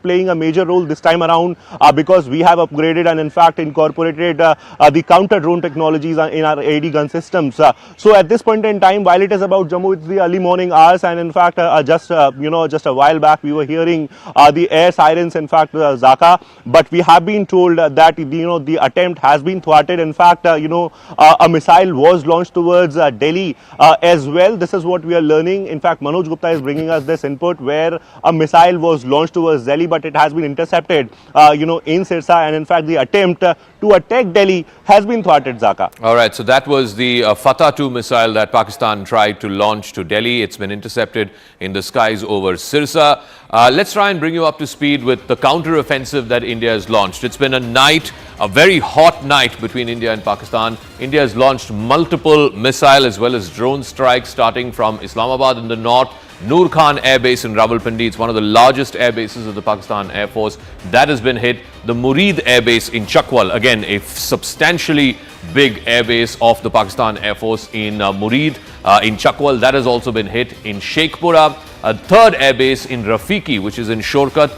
playing a major role this time around, because we have upgraded and in fact incorporated the counter drone technologies in our AD gun systems. So at this point in time, while it is about Jammu, it's the early morning hours, and in fact just a while back we were hearing the air sirens, in fact Zaka, but we have been told that the attempt has been thwarted. In fact a missile was launched towards Delhi as well. This is what we are learning. In fact, Manoj Gupta is bringing us this input, where a missile was launched towards Delhi, but it has been intercepted in Sirsa, and in fact the attempt to attack Delhi has been thwarted, Zaka. All right, so that was the Fatah-2 missile that Pakistan tried to launch to Delhi. It's been intercepted in the skies over Sirsa. Let's try and bring you up to speed with the counter-offensive that India has launched. It's been a very hot night between India and Pakistan. India has launched multiple missile as well as drone strikes, starting from Islamabad in the north, Noor Khan Air Base in Rawalpindi. It's one of the largest air bases of the Pakistan Air Force. That has been hit. The Murid Air Base in Chakwal, again a substantially big air base of the Pakistan Air Force in Murid in Chakwal. That has also been hit. In Sheikhpura, a third air base in Rafiki, which is in Shorkat,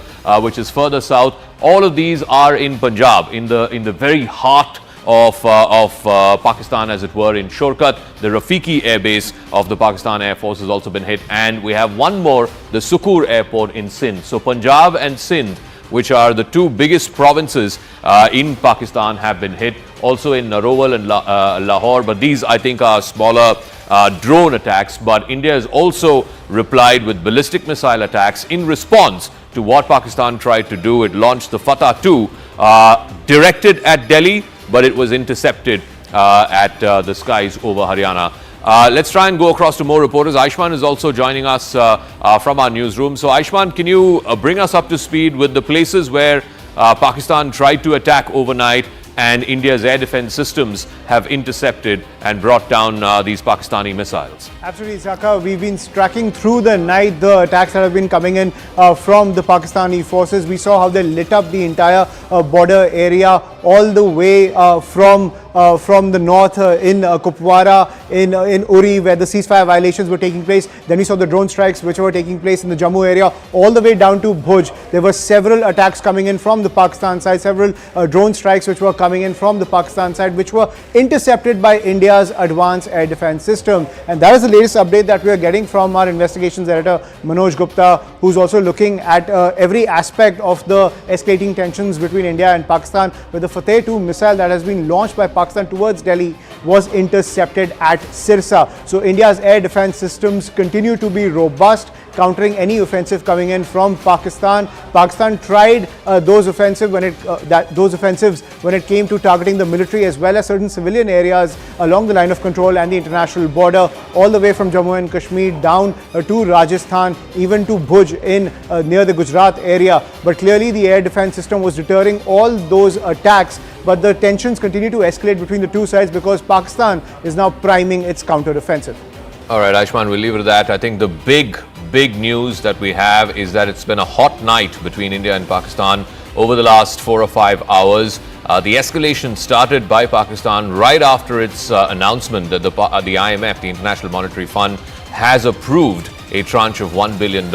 which is further south. All of these are in Punjab, in the very heart of Pakistan, as it were, in Shorkat. The Rafiki Air Base of the Pakistan Air Force has also been hit. And we have one more, the Sukur Airport in Sindh. So Punjab and Sindh, which are the two biggest provinces in Pakistan, have been hit. Also in Narowal and Lahore, but these I think are smaller drone attacks. But India has also replied with ballistic missile attacks in response to what Pakistan tried to do. It launched the Fatah-2 directed at Delhi, but it was intercepted at the skies over Haryana. Let's try and go across to more reporters. Aishman is also joining us from our newsroom. So Aishman, can you bring us up to speed with the places where Pakistan tried to attack overnight, and India's air defense systems have intercepted and brought down these Pakistani missiles. Absolutely, Zaka. We've been tracking through the night the attacks that have been coming in from the Pakistani forces. We saw how they lit up the entire border area all the way from the north in Kupwara, in Uri, where the ceasefire violations were taking place. Then we saw the drone strikes which were taking place in the Jammu area, all the way down to Bhuj. There were several attacks coming in from the Pakistan side, several drone strikes which were coming in from the Pakistan side, which were intercepted by India's advanced air defense system. And that is the latest update that we are getting from our investigations editor Manoj Gupta, who's also looking at every aspect of the escalating tensions between India and Pakistan, with the Fateh 2 missile that has been launched by Pakistan towards Delhi was intercepted at Sirsa. So India's air defense systems continue to be robust, countering any offensive coming in from Pakistan. Pakistan tried those offensives when it came to targeting the military as well as certain civilian areas along the line of control and the international border, all the way from Jammu and Kashmir down to Rajasthan, even to Bhuj in near the Gujarat area. But clearly the air defense system was deterring all those attacks. But the tensions continue to escalate between the two sides because Pakistan is now priming its counter-offensive. All right, Aishman, we'll leave it at that. I think the big news that we have is that it's been a hot night between India and Pakistan over the last 4 or 5 hours. The escalation started by Pakistan right after its announcement that the IMF, the International Monetary Fund, has approved a tranche of $1 billion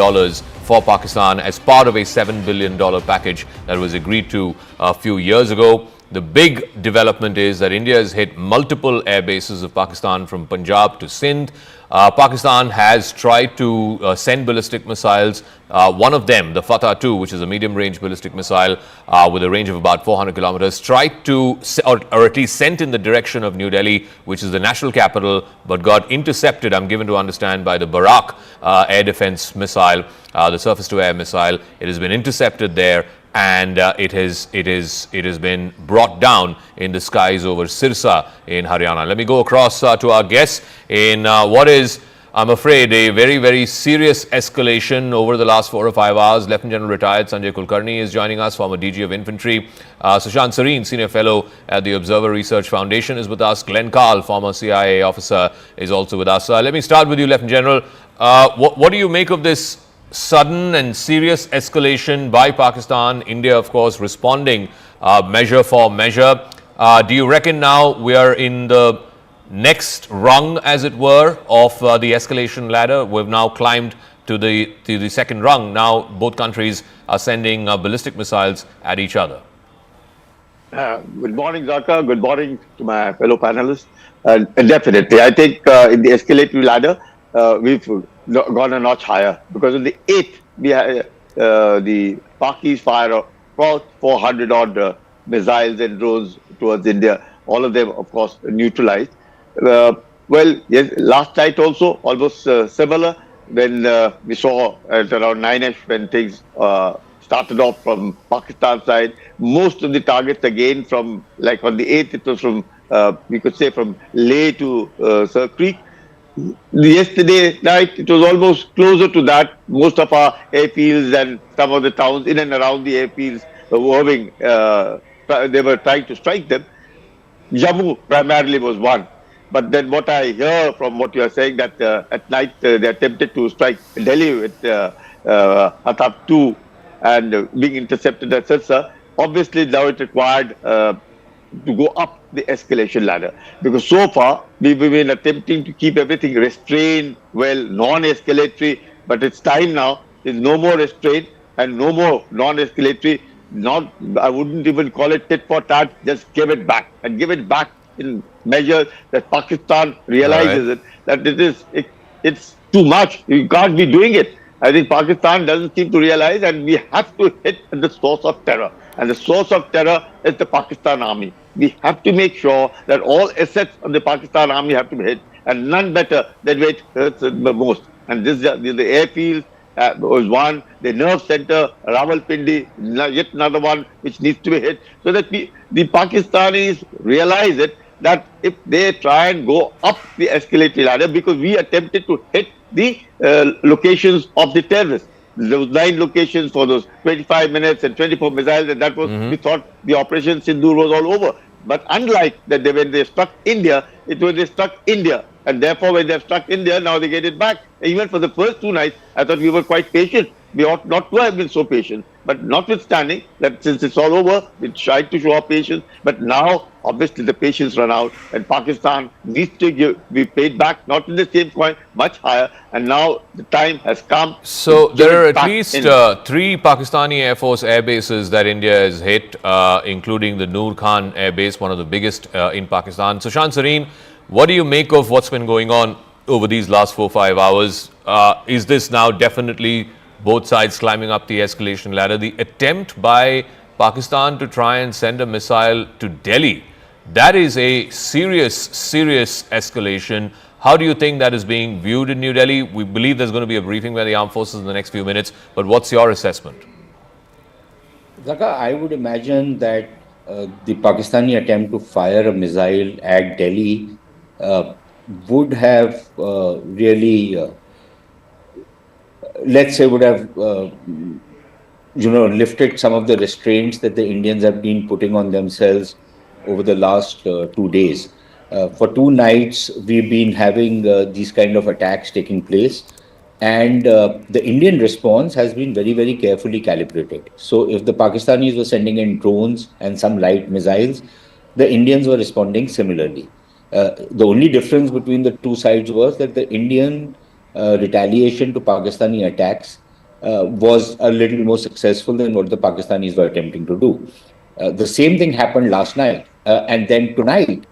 for Pakistan as part of a $7 billion package that was agreed to a few years ago. The big development is that India has hit multiple air bases of Pakistan from Punjab to Sindh. Pakistan has tried to send ballistic missiles. One of them, the Fateh 2, which is a medium-range ballistic missile with a range of about 400 kilometers, tried to, or at least sent in the direction of New Delhi, which is the national capital, but got intercepted, I'm given to understand, by the Barak air defense missile, the surface-to-air missile. It has been intercepted there, and it has been brought down in the skies over Sirsa in Haryana. Let me go across to our guests in what is, I'm afraid, a very serious escalation over the last 4 or 5 hours. Lieutenant General retired Sanjay Kulkarni is joining us, former DG of Infantry. Sushant Sareen, Senior Fellow at the Observer Research Foundation, is with us. Glenn Carl, former CIA officer, is also with us. Let me start with you, Lieutenant General. What do you make of this sudden and serious escalation by Pakistan? India, of course, responding measure for measure. Do you reckon now we are in the next rung, as it were, of the escalation ladder? We've now climbed to the second rung. Now both countries are sending ballistic missiles at each other. Good morning, Zaka. Good morning to my fellow panelists. Definitely, I think in the escalating ladder, we've gone a notch higher, because on the 8th, we had, the Pakis fired about 400 odd missiles and drones towards India. All of them, of course, neutralized. Well, yes, last night also almost similar, when we saw at around 9ish when things started off from Pakistan side. Most of the targets again from, like on the 8th, it was from, we could say from Leh to Sir Creek. Yesterday night, it was almost closer to that. Most of our airfields and some of the towns in and around the airfields were having, they were trying to strike them. Jammu primarily was one. But then what I hear from what you are saying, that at night they attempted to strike Delhi with Hattab 2 and being intercepted at Sirsa. Obviously now it required to go up the escalation ladder, because so far we've been attempting to keep everything restrained, well, non-escalatory, but it's time now. There's no more restraint and no more non-escalatory. Not, I wouldn't even call it tit for tat, just give it back, and give it back in measures that Pakistan realizes it, that it's too much. You can't be doing it. I think Pakistan doesn't seem to realize, and we have to hit at the source of terror. And the source of terror is the Pakistan army. We have to make sure that all assets of the Pakistan army have to be hit, and none better than where it hurts the most. And this, the airfield was one, the nerve center, Rawalpindi, yet another one which needs to be hit, so that the Pakistanis realize it, that if they try and go up the escalator ladder, because we attempted to hit the locations of the terrorists. Those 9 locations for those 25 minutes and 24 missiles, and that was, we thought the Operation Sindoor was all over. But unlike that, when they struck India, it was they struck India. And therefore, when they've struck India, now they get it back. And even for the first 2 nights, I thought we were quite patient. We ought not to have been so patient. But notwithstanding that, since it's all over, we tried to show our patience. But now, obviously, the patience run out, and Pakistan needs to be paid back, not in the same coin, much higher. And now the time has come. So to there give are it at back least in. 3 Pakistani Air Force air bases that India has hit, including the Noor Khan Air Base, one of the biggest in Pakistan. So Shan Sareen, what do you make of what's been going on over these last 4-5 hours? Is this now definitely both sides climbing up the escalation ladder? The attempt by Pakistan to try and send a missile to Delhi, that is a serious escalation. How do you think that is being viewed in New Delhi? We believe there's going to be a briefing by the armed forces in the next few minutes, but what's your assessment? Zaka, I would imagine that the Pakistani attempt to fire a missile at Delhi would have really, let's say, would have lifted some of the restraints that the Indians have been putting on themselves over the last 2 days. For 2 nights, we've been having these kind of attacks taking place, and the Indian response has been very, very carefully calibrated. So if the Pakistanis were sending in drones and some light missiles, the Indians were responding similarly. The only difference between the two sides was that the Indian retaliation to Pakistani attacks was a little more successful than what the Pakistanis were attempting to do. The same thing happened last night. And then tonight,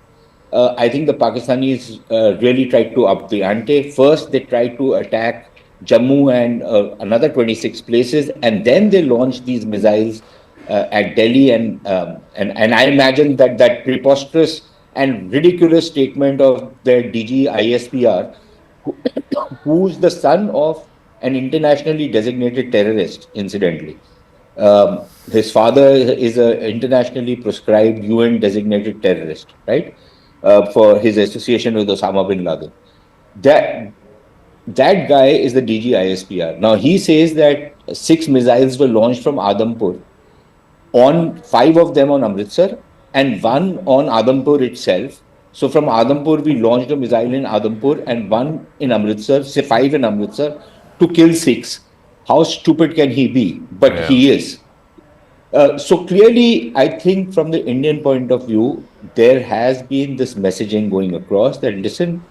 I think the Pakistanis really tried to up the ante. First, they tried to attack Jammu and another 26 places, and then they launched these missiles at Delhi. And I imagine that preposterous and ridiculous statement of their DG ISPR, who's the son of an internationally designated terrorist, incidentally. His father is an internationally proscribed UN designated terrorist, right? For his association with Osama bin Laden. That guy is the DG ISPR. Now, he says that 6 missiles were launched from Adampur, 5 of them on Amritsar and 1 on Adampur itself. So from Adampur, we launched a missile in Adampur and 1 in Amritsar, say 5 in Amritsar, to kill 6. How stupid can he be? But he is. So clearly, I think from the Indian point of view, there has been this messaging going across that, listen,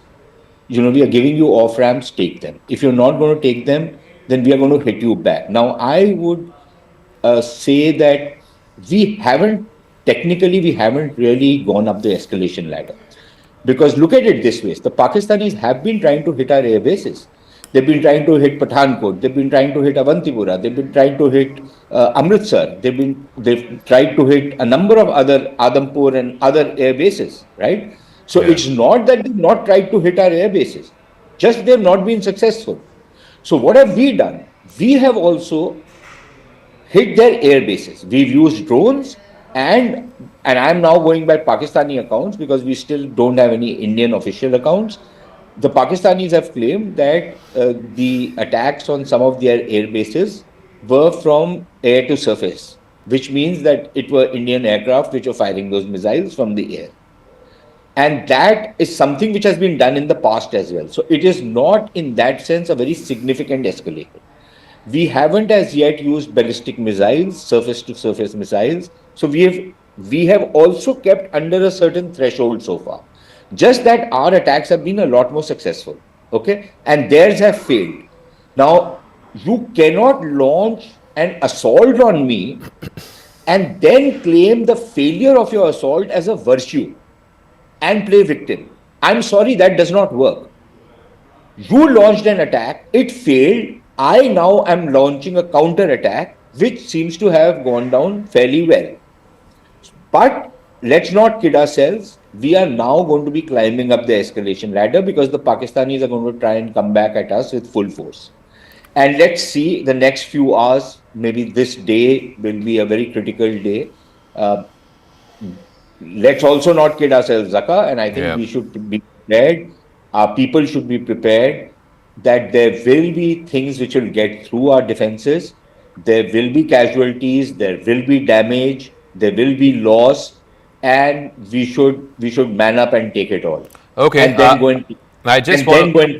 we are giving you off ramps, take them. If you're not going to take them, then we are going to hit you back. Now, I would say that we haven't really gone up the escalation ladder. Because look at it this way, the Pakistanis have been trying to hit our air bases. They've been trying to hit Pathankot. They've been trying to hit Avantipura. They've been trying to hit Amritsar. They've tried to hit a number of other Adampur and other air bases, right? So it's not that they've not tried to hit our air bases, just they've not been successful. So what have we done? We have also hit their air bases. We've used drones, and I'm now going by Pakistani accounts because we still don't have any Indian official accounts. The Pakistanis have claimed that the attacks on some of their air bases were from air to surface, which means that it were Indian aircraft which were firing those missiles from the air. And that is something which has been done in the past as well. So it is not, in that sense, a very significant escalation. We haven't as yet used ballistic missiles, surface-to-surface missiles. So we have also kept under a certain threshold so far. Just that our attacks have been a lot more successful, okay? And theirs have failed. Now, you cannot launch an assault on me and then claim the failure of your assault as a virtue and play victim. I'm sorry, that does not work. You launched an attack, it failed. I now am launching a counter attack, which seems to have gone down fairly well. But let's not kid ourselves. We are now going to be climbing up the escalation ladder because the Pakistanis are going to try and come back at us with full force. And let's see, the next few hours, maybe this day will be a very critical day. Let's also not kid ourselves, Zaka, and I think we should be prepared. Our people should be prepared that there will be things which will get through our defenses. There will be casualties, there will be damage, there will be loss. and we should man up and take it all. Okay. And then go and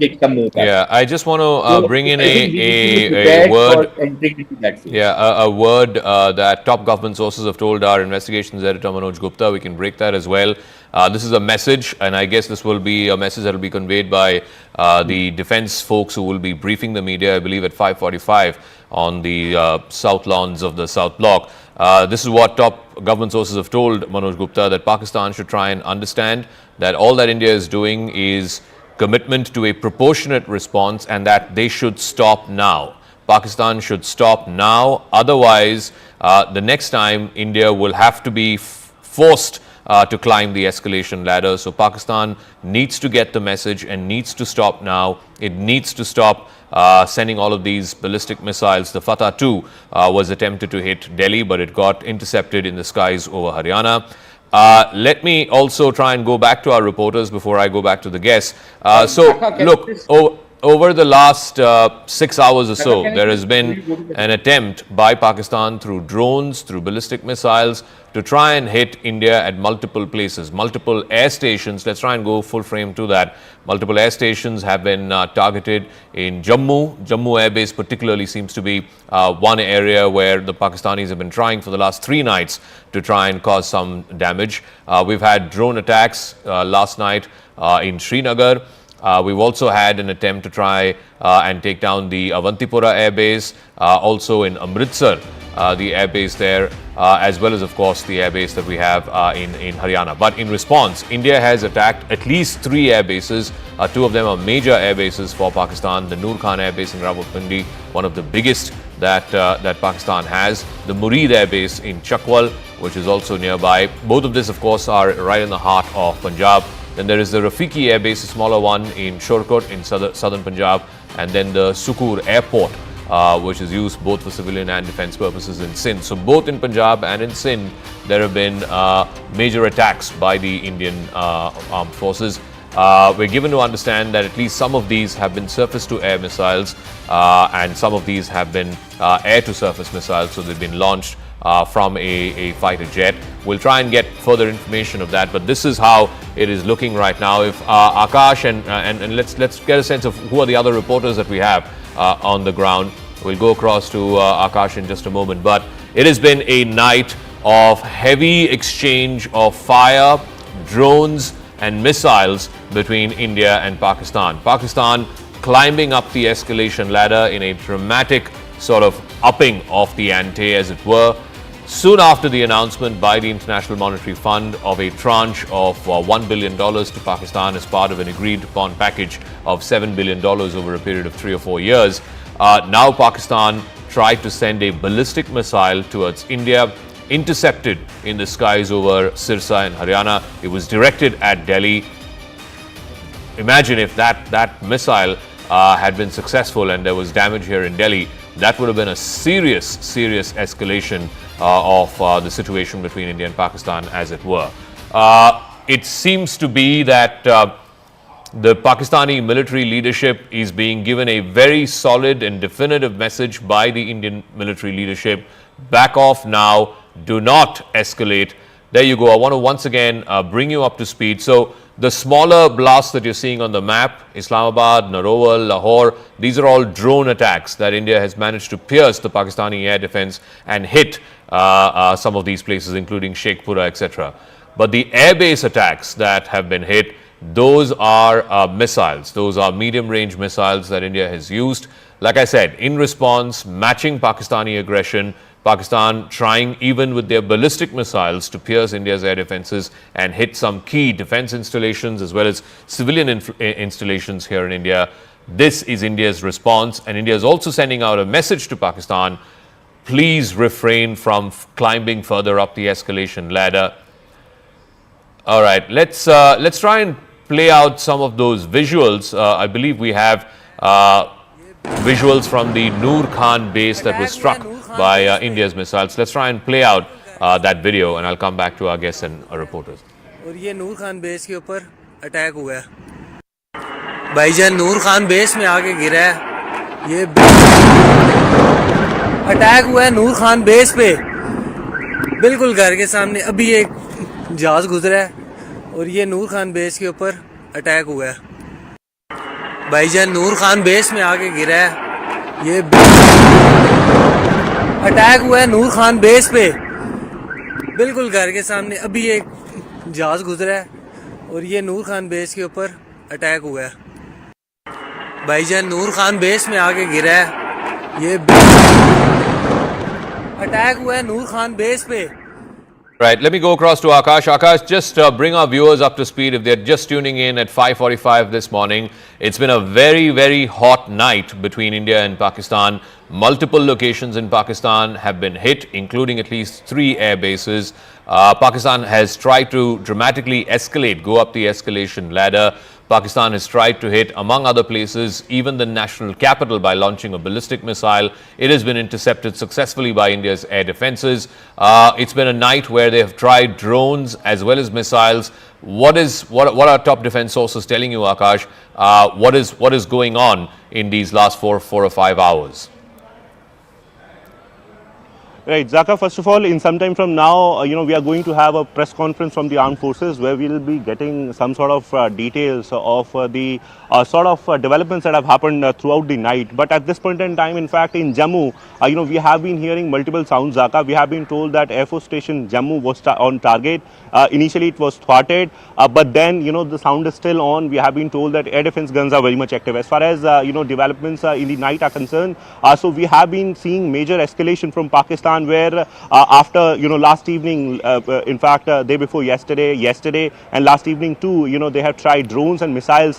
take some more. Yeah, I just want to So bring in I think we need to be a prepared word. for entering into that phase. Yeah, a word that top government sources have told our investigations editor Manoj Gupta. We can break that as well. This is a message, and I guess this will be a message that will be conveyed by the defense folks who will be briefing the media, I believe, at 5:45 on the south lawns of the South Block. This is what top government sources have told Manoj Gupta, that Pakistan should try and understand that all that India is doing is commitment to a proportionate response, and that they should stop now. Pakistan should stop now. Otherwise, the next time India will have to be forced to climb the escalation ladder. So Pakistan needs to get the message and needs to stop now. It needs to stop sending all of these ballistic missiles. The Fatah 2 was attempted to hit Delhi, but it got intercepted in the skies over Haryana. Let me also try and go back to our reporters before I go back to the guests. Look, over the last 6 hours or so, there has been an attempt by Pakistan through drones, through ballistic missiles, to try and hit India at multiple places, multiple air stations. Let's try and go full frame to that. Multiple air stations have been targeted in Jammu. Jammu Airbase particularly seems to be one area where the Pakistanis have been trying for the last 3 nights to try and cause some damage. We've had drone attacks last night in Srinagar. We've also had an attempt to try and take down the Avantipura airbase, also in Amritsar, the airbase there, as well as, of course, the airbase that we have in Haryana. But in response, India has attacked at least 3 airbases. 2 of them are major airbases for Pakistan. The Noor Khan airbase in Rawalpindi, one of the biggest that Pakistan has. The Murid airbase in Chakwal, which is also nearby. Both of these, of course, are right in the heart of Punjab. Then there is the Rafiki airbase, a smaller one in Shorkot in southern Punjab, and then the Sukur airport, which is used both for civilian and defense purposes in Sindh. So both in Punjab and in Sindh, there have been major attacks by the Indian armed forces. We're given to understand that at least some of these have been surface-to-air missiles, and some of these have been air-to-surface missiles, so they've been launched from a fighter jet. We'll try and get further information of that, but this is how it is looking right now. If Akash and let's get a sense of who are the other reporters that we have on the ground. We'll go across to Akash in just a moment, but it has been a night of heavy exchange of fire, drones and missiles between India and Pakistan. Pakistan climbing up the escalation ladder in a dramatic sort of upping of the ante, as it were, soon after the announcement by the International Monetary Fund of a tranche of $1 billion to Pakistan as part of an agreed-upon package of $7 billion over a period of 3 or 4 years. Now Pakistan tried to send a ballistic missile towards India, intercepted in the skies over Sirsa in Haryana. It was directed at Delhi. Imagine if that missile had been successful and there was damage here in Delhi. That would have been a serious escalation of the situation between India and Pakistan, as it were. It seems to be that the Pakistani military leadership is being given a very solid and definitive message by the Indian military leadership. Back off now. Do not escalate. There you go. I want to once again bring you up to speed. So the smaller blasts that you're seeing on the map, Islamabad, Narowal, Lahore, these are all drone attacks that India has managed to pierce the Pakistani air defense and hit some of these places, including Sheikhpura, etc. But the airbase attacks that have been hit, those are missiles. Those are medium-range missiles that India has used. Like I said, in response, matching Pakistani aggression, Pakistan trying even with their ballistic missiles to pierce India's air defenses and hit some key defense installations as well as civilian installations here in India. This is India's response, and India is also sending out a message to Pakistan: please refrain from climbing further up the escalation ladder. All right, let's try and play out some of those visuals. I believe we have visuals from the Noor Khan base that was struck by India's missiles. Let's try and play out that video, and I'll come back to our guests and our reporters. और ये नूर Khan base के ऊपर attack हुआ है। भाईजान नूर Khan base में आके गिरा है। ये अटैक हुआ है नूर खान बेस पे, बिल्कुल घर के सामने। अभी एक जहाज़ गुजरा है और ये नूर खान बेस के ऊपर अटैक हुआ है। भाईजान नूर खान बेस में आके गिरा है। ये अटैक हुआ है नूर खान बेस पे, बिल्कुल घर के सामने। अभी एक जहाज़ गुजरा है और ये नूर खान बेस के ऊपर अटैक हुआ है। भाईजान नूर खान बेस में आके गिरा है। ये अटैक हुआ है नूर खान बेस पे। Right, let me go across to Akash. Akash, just bring our viewers up to speed if they're just tuning in at 5:45 this morning. It's been a very, very hot night between India and Pakistan. Multiple locations in Pakistan have been hit, including at least 3 air bases. Pakistan has tried to dramatically escalate, go up the escalation ladder. Pakistan has tried to hit, among other places, even the national capital by launching a ballistic missile. It has been intercepted successfully by India's air defenses. It's been a night where they have tried drones as well as missiles. What are top defense sources telling you, Akash? What is going on in these last 4 or 5 hours? Right, Zaka, first of all, in some time from now, we are going to have a press conference from the armed forces where we will be getting some sort of details of the sort of developments that have happened throughout the night. But at this point in time, in fact, in Jammu, we have been hearing multiple sounds, Zaka. We have been told that Air Force Station Jammu was on target. Initially, it was thwarted, but then, the sound is still on. We have been told that air defense guns are very much active. As far as, developments in the night are concerned, so we have been seeing major escalation from Pakistan, where after last evening, in fact day before yesterday and last evening too, they have tried drones and missiles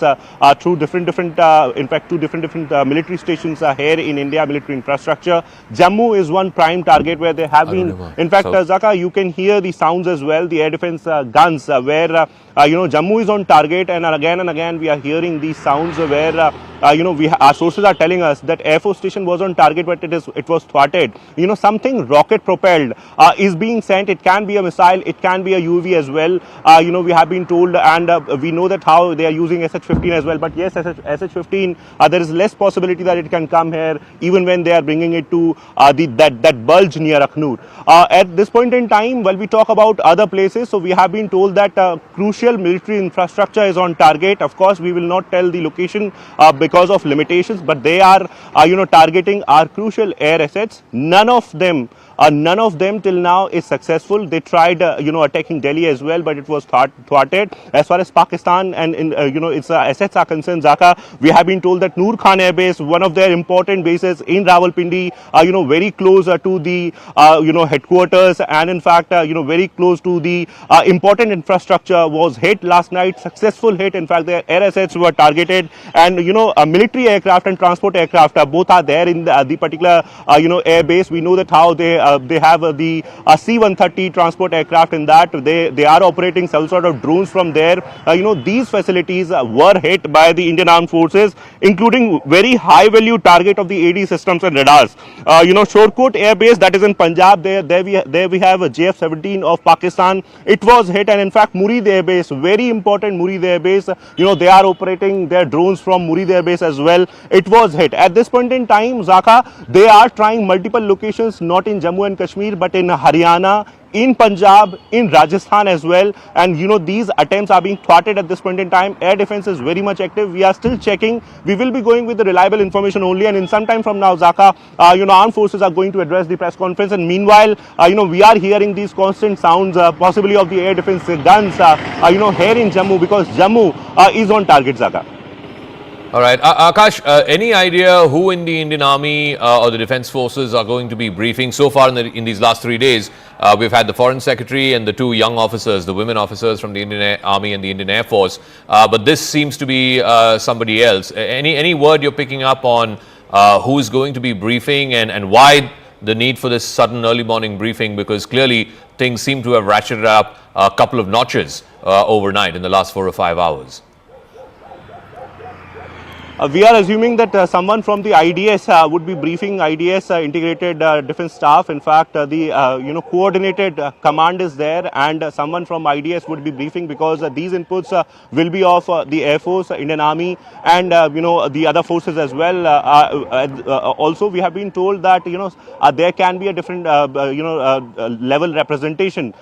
through different in fact two different military stations here in India, military infrastructure. Jammu is one prime target where they have been, in fact, Zaka, you can hear the sounds as well, the air defense guns, where Jammu is on target, and again we are hearing these sounds where our sources are telling us that Air Force Station was on target, but it was thwarted. Something rocket propelled is being sent. It can be a missile, it can be a UAV as well. We have been told, and we know that how they are using SH-15 as well. But yes, SH-15, there is less possibility that it can come here, even when they are bringing it to that bulge near Akhnur. At this point in time, while we talk about other places, so we have been told that crucial military infrastructure is on target. Of course, we will not tell the location because of limitations, but they are targeting our crucial air assets. None of them till now is successful. They tried attacking Delhi as well, but it was thwarted. As far as Pakistan and its assets are concerned, Zaka, we have been told that Noor Khan Airbase, one of their important bases in Rawalpindi, very close to the headquarters, and in fact very close to the important infrastructure, was hit last night. Successful hit. In fact, their air assets were targeted, and military aircraft and transport aircraft both are there in the particular air base. We know that how they have the C-130 transport aircraft in that. They are operating some sort of drones from there. These facilities were hit by the Indian Armed Forces, including very high value target of the AD systems and radars. Shorkot Air Base, that is in Punjab, there we have a JF-17 of Pakistan. It was hit, and in fact Murid Air Base, very important Murid Air Base, they are operating their drones from Murid Air Base as well. It was hit. At this point in time, Zaka, they are trying multiple locations, not in Jammu and Kashmir, but in Haryana, in Punjab, in Rajasthan as well, and these attempts are being thwarted at this point in time. Air defense is very much active. We are still checking. We will be going with the reliable information only, and in some time from now, Zaka, armed forces are going to address the press conference, and meanwhile, we are hearing these constant sounds, possibly of the air defense guns, here in Jammu, because Jammu is on target, Zaka. All right. Akash, any idea who in the Indian Army or the Defence Forces are going to be briefing? So far in these last 3 days, we've had the Foreign Secretary and the 2 young officers, the women officers from the Indian Army and the Indian Air Force. But this seems to be somebody else. Any word you're picking up on who is going to be briefing, and why the need for this sudden early morning briefing? Because clearly things seem to have ratcheted up a couple of notches overnight in the last 4 or 5 hours. We are assuming that someone from the IDS would be briefing IDS Integrated Defense Staff. In fact, the coordinated command is there, and someone from IDS would be briefing, because these inputs will be of the Air Force, Indian Army, and the other forces as well. Also, we have been told that there can be a different level representation.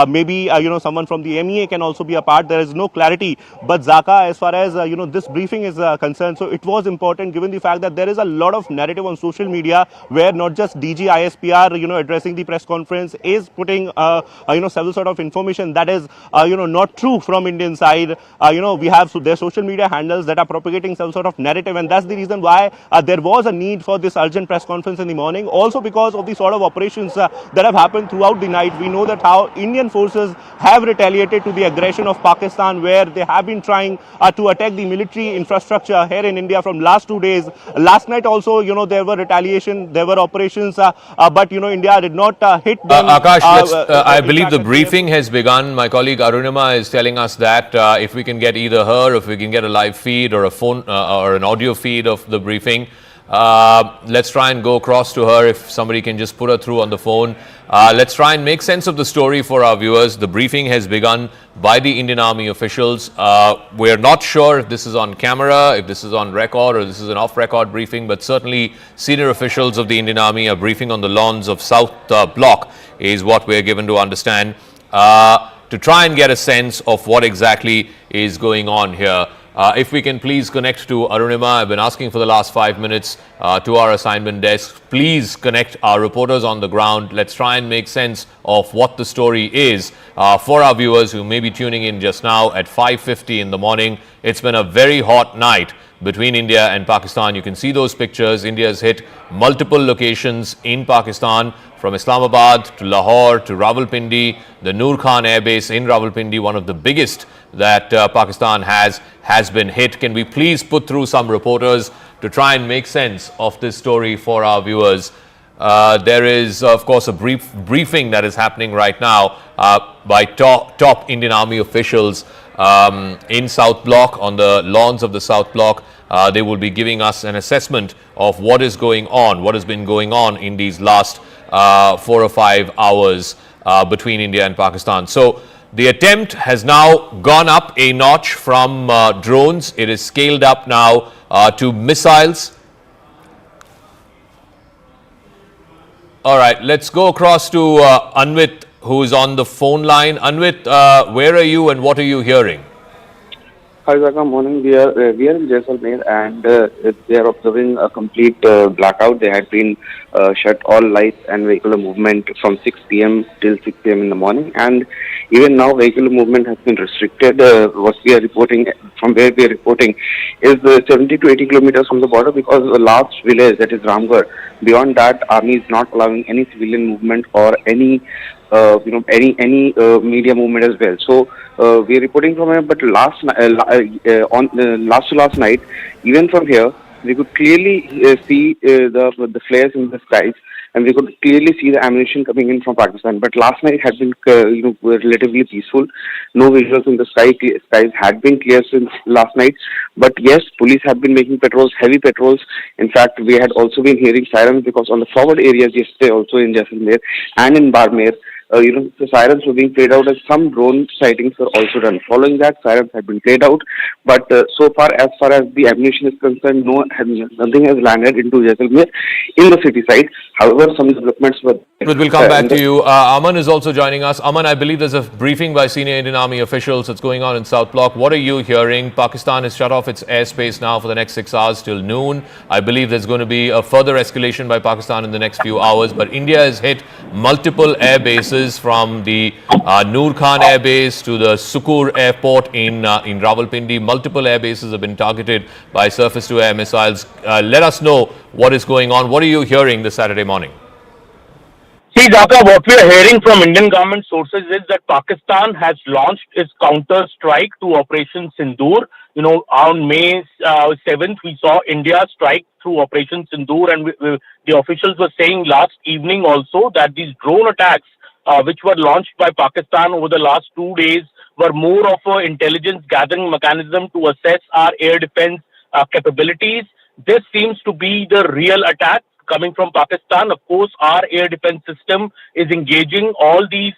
Maybe someone from the MEA can also be a part. There is no clarity, but Zaka, as far as this briefing is concerned, so it was important, given the fact that there is a lot of narrative on social media where not just DG ISPR addressing the press conference is putting several sort of information that is not true from Indian side. We have their social media handles that are propagating some sort of narrative, and that's the reason why there was a need for this urgent press conference in the morning. Also because of the sort of operations that have happened throughout the night. We know that how Indian forces have retaliated to the aggression of Pakistan, where they have been trying to attack the military infrastructure here in India from last 2 days. Last night also, there were retaliation, there were operations, but India did not hit them. Akash, I believe the briefing has begun. My colleague Arunima is telling us that if we can get either her, if we can get a live feed or a phone or an audio feed of the briefing, let's try and go across to her. If somebody can just put her through on the phone. Let's try and make sense of the story for our viewers. The briefing has begun by the Indian Army officials. We're not sure if this is on camera, if this is on record, or this is an off-record briefing, but certainly senior officials of the Indian Army are briefing on the lawns of South Block, is what we're given to understand, to try and get a sense of what exactly is going on here. If we can please connect to Arunima. I've been asking for the last 5 minutes to our assignment desk. Please connect our reporters on the ground. Let's try and make sense of what the story is for our viewers who may be tuning in just now at 5:50 in the morning. It's been a very hot night between India and Pakistan. You can see those pictures. India has hit multiple locations in Pakistan, from Islamabad to Lahore to Rawalpindi. The Noor Khan Airbase in Rawalpindi, one of the biggest that Pakistan has been hit. Can we please put through some reporters to try and make sense of this story for our viewers? There is, of course, a briefing that is happening right now by top Indian Army officials in South Block, on the lawns of the South Block. They will be giving us an assessment of what is going on, what has been going on in these last 4 or 5 hours between India and Pakistan. So the attempt has now gone up a notch from drones. It is scaled up now to missiles. All right, let's go across to Anvit, who is on the phone line. Anvit, where are you and what are you hearing? Hi, Zaka. Morning. We are in Jaisalmer, and they are observing a complete blackout. They had been shut all lights and vehicular movement from 6 p.m. till 6 p.m. in the morning, and even now vehicular movement has been restricted. What we are reporting, from where we are reporting, is 70 to 80 kilometers from the border, because the last village, that is Ramgarh, beyond that, army is not allowing any civilian movement or any any media movement as well. So we are reporting from here, but last night, even from here, we could clearly see the flares in the skies, and we could clearly see the ammunition coming in from Pakistan. But last night had been relatively peaceful. No visuals in the sky. Skies had been clear since last night. But yes, police have been making patrols, heavy patrols. In fact, we had also been hearing sirens, because on the forward areas yesterday, also in Jaisalmer and in Barmer, the sirens were being played out, as some drone sightings were also done. Following that, sirens have been played out, but so far as the ammunition is concerned, nothing has landed into Jaisalmer in the city side. However, some developments were. We'll come back to you. Aman is also joining us. Aman, I believe there's a briefing by senior Indian Army officials that's going on in South Block. What are you hearing? Pakistan has shut off its airspace now for the next 6 hours till noon. I believe there's going to be a further escalation by Pakistan in the next few hours, but India has hit multiple air bases, from the Noor Khan Air Base to the Sukur Airport in Rawalpindi. Multiple air bases have been targeted by surface-to-air missiles. Let us know what is going on. What are you hearing this Saturday morning? See, Zaka, what we are hearing from Indian government sources is that Pakistan has launched its counter-strike to Operation Sindoor. On May 7th, we saw India strike through Operation Sindoor, and the officials were saying last evening also that these drone attacks, which were launched by Pakistan over the last 2 days, were more of an intelligence gathering mechanism to assess our air defense capabilities. This seems to be the real attack coming from Pakistan. Of course, our air defense system is engaging all these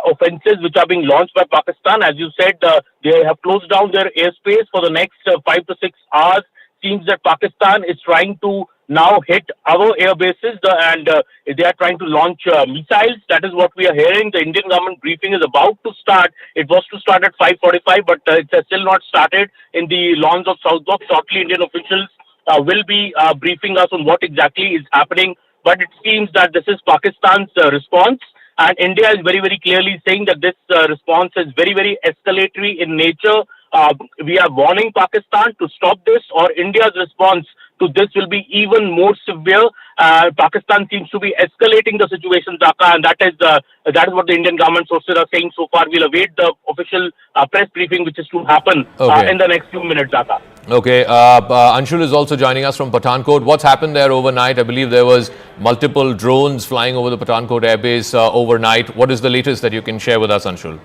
offenses which are being launched by Pakistan. As you said, they have closed down their airspace for the next 5 to 6 hours. Seems that Pakistan is trying to now hit our air bases and they are trying to launch missiles. That is what we are hearing. The Indian government briefing is about to start. It was to start at 5:45, but it has still not started in the lawns of South Block. Shortly, Indian officials will be briefing us on what exactly is happening. But it seems that this is Pakistan's response. And India is very, very clearly saying that this response is very, very escalatory in nature. We are warning Pakistan to stop this, or India's response to this will be even more severe. Pakistan seems to be escalating the situation, Dhaka, and that is what the Indian government sources are saying so far. We'll await the official press briefing, which is to happen in the next few minutes, Dhaka. Okay, Anshul is also joining us from Pathankot. What's happened there overnight? I believe there was multiple drones flying over the Pathankot airbase overnight. What is the latest that you can share with us, Anshul?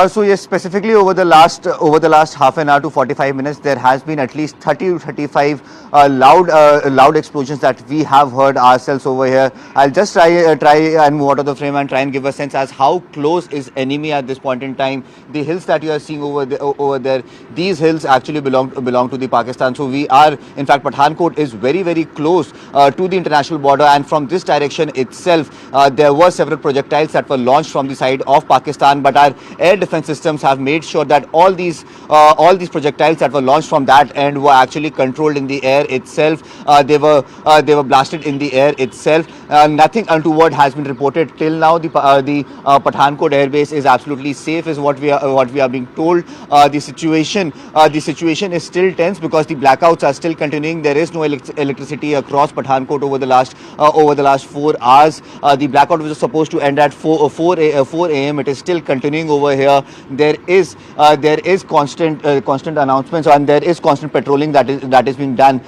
So yes, specifically over the last half an hour to 45 minutes, there has been at least 30 to 35 loud explosions that we have heard ourselves over here. I'll just try and move out of the frame and try and give a sense as how close is enemy at this point in time. The hills that you are seeing over there, these hills actually belong to the Pakistan. So we are, in fact, Pathankot is very, very close to the international border, and from this direction itself, there were several projectiles that were launched from the side of Pakistan, but our air defense systems have made sure that all these projectiles that were launched from that end were actually controlled in the air itself. They were blasted in the air itself. Nothing untoward has been reported till now. The Pathankot airbase is absolutely safe, is what we are being told. The situation is still tense because the blackouts are still continuing. There is no electricity across Pathankot over the last 4 hours. The blackout was supposed to end at 4 a.m. It is still continuing over here. There is constant announcements, and there is constant patrolling that is being done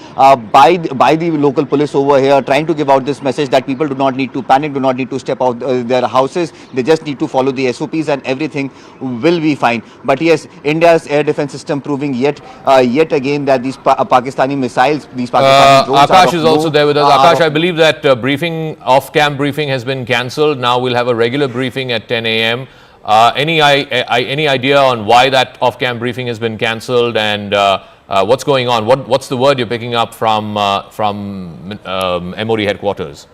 by the local police over here, trying to give out this message that people do not need to panic, do not need to step out their houses. They just need to follow the SOPs and everything will be fine. But yes, India's air defense system proving yet again that these Pakistani missiles, these Pakistani drones. Akash is also there with us. Akash, I believe that off-cam briefing has been cancelled. Now we'll have a regular briefing at 10 a.m. Any idea on why that off-cam briefing has been cancelled and what's going on? What's the word you're picking up from MOD headquarters?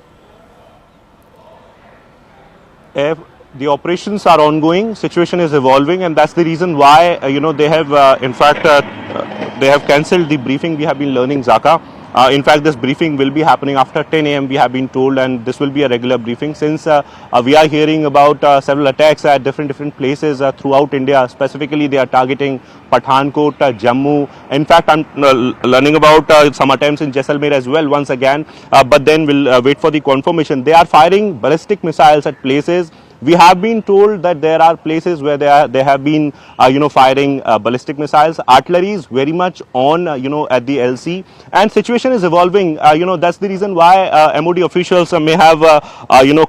The operations are ongoing. Situation is evolving, and that's the reason why they have in fact they have cancelled the briefing. We have been learning, Zaka. In fact, this briefing will be happening after 10 a.m. we have been told, and this will be a regular briefing since we are hearing about several attacks at different places throughout India. Specifically, they are targeting Pathankot, Jammu. In fact, I'm learning about some attempts in Jaisalmer as well once again, but then we'll wait for the confirmation. They are firing ballistic missiles at places. We have been told that there are places where they have been firing ballistic missiles. Artillery is very much on at the LC, and situation is evolving. That's the reason why MOD officials may have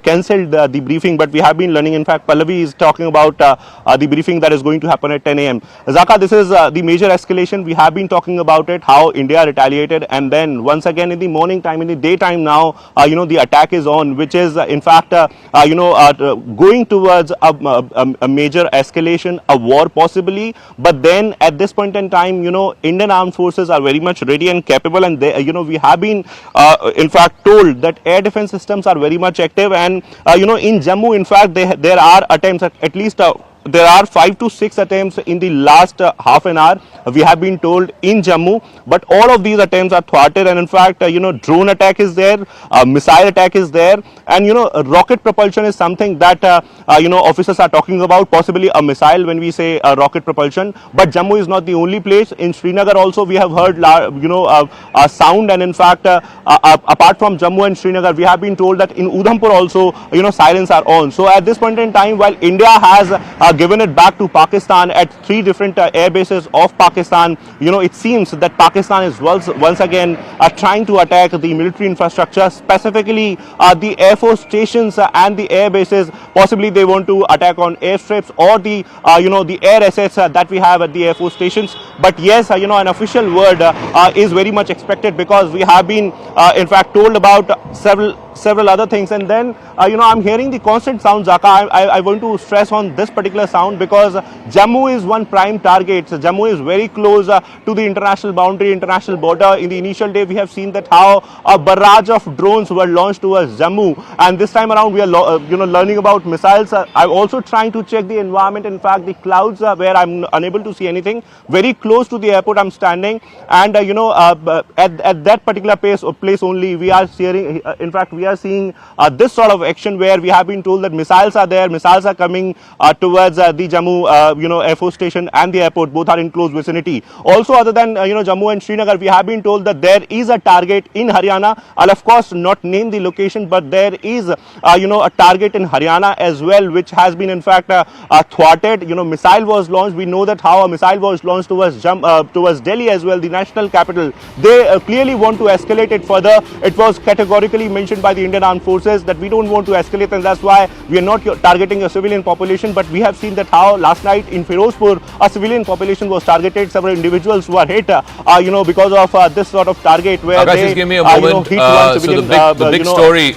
cancelled the briefing, but we have been learning. In fact, Pallavi is talking about the briefing that is going to happen at 10 a.m. Zaka, this is the major escalation. We have been talking about it, how India retaliated, and then once again in the morning time, in the daytime now, the attack is on, which is in fact going towards a major escalation, a war possibly. But then at this point in time, Indian armed forces are very much ready and capable, and they, we have been in fact told that air defense systems are very much active, and in Jammu, in fact, there are attempts at least there are 5 to 6 attempts in the last half an hour, we have been told, in Jammu, but all of these attempts are thwarted, and in fact drone attack is there, missile attack is there, and rocket propulsion is something that officers are talking about, possibly a missile when we say rocket propulsion. But Jammu is not the only place. In Srinagar also we have heard a sound, and in fact apart from Jammu and Srinagar, we have been told that in Udhampur also sirens are on. So at this point in time, while India has given it back to Pakistan at 3 different air bases of Pakistan. It seems that Pakistan is once again trying to attack the military infrastructure, specifically the air force stations and the air bases. Possibly they want to attack on airstrips or the the air assets that we have at the air force stations. But yes, an official word is very much expected, because we have been in fact told about several other things. And then I'm hearing the constant sound, Zaka. I want to stress on this particular sound, because Jammu is one prime target. So Jammu is very close to the international boundary, international border. In the initial day, we have seen that how a barrage of drones were launched towards Jammu, and this time around we are learning about missiles. I'm also trying to check the environment. In fact, the clouds where I'm unable to see anything. Very close to the airport I'm standing, and at that particular place only we are seeing, in fact we are seeing this sort of action, where we have been told that missiles are there, missiles are coming towards the Jammu Air Force Station and the airport. Both are in close vicinity. Also, other than Jammu and Srinagar, we have been told that there is a target in Haryana. I'll of course not name the location, but there is a target in Haryana as well, which has been in fact thwarted. Missile was launched. We know that how a missile was launched towards Delhi as well, the national capital. They clearly want to escalate it further. It was categorically mentioned by the Indian Armed Forces that we don't want to escalate, and that's why we are not targeting a civilian population. But we have seen that how last night in Firozpur a civilian population was targeted. Several individuals were hit because of this sort of target, where Akash, they just give me a moment. hit one civilian.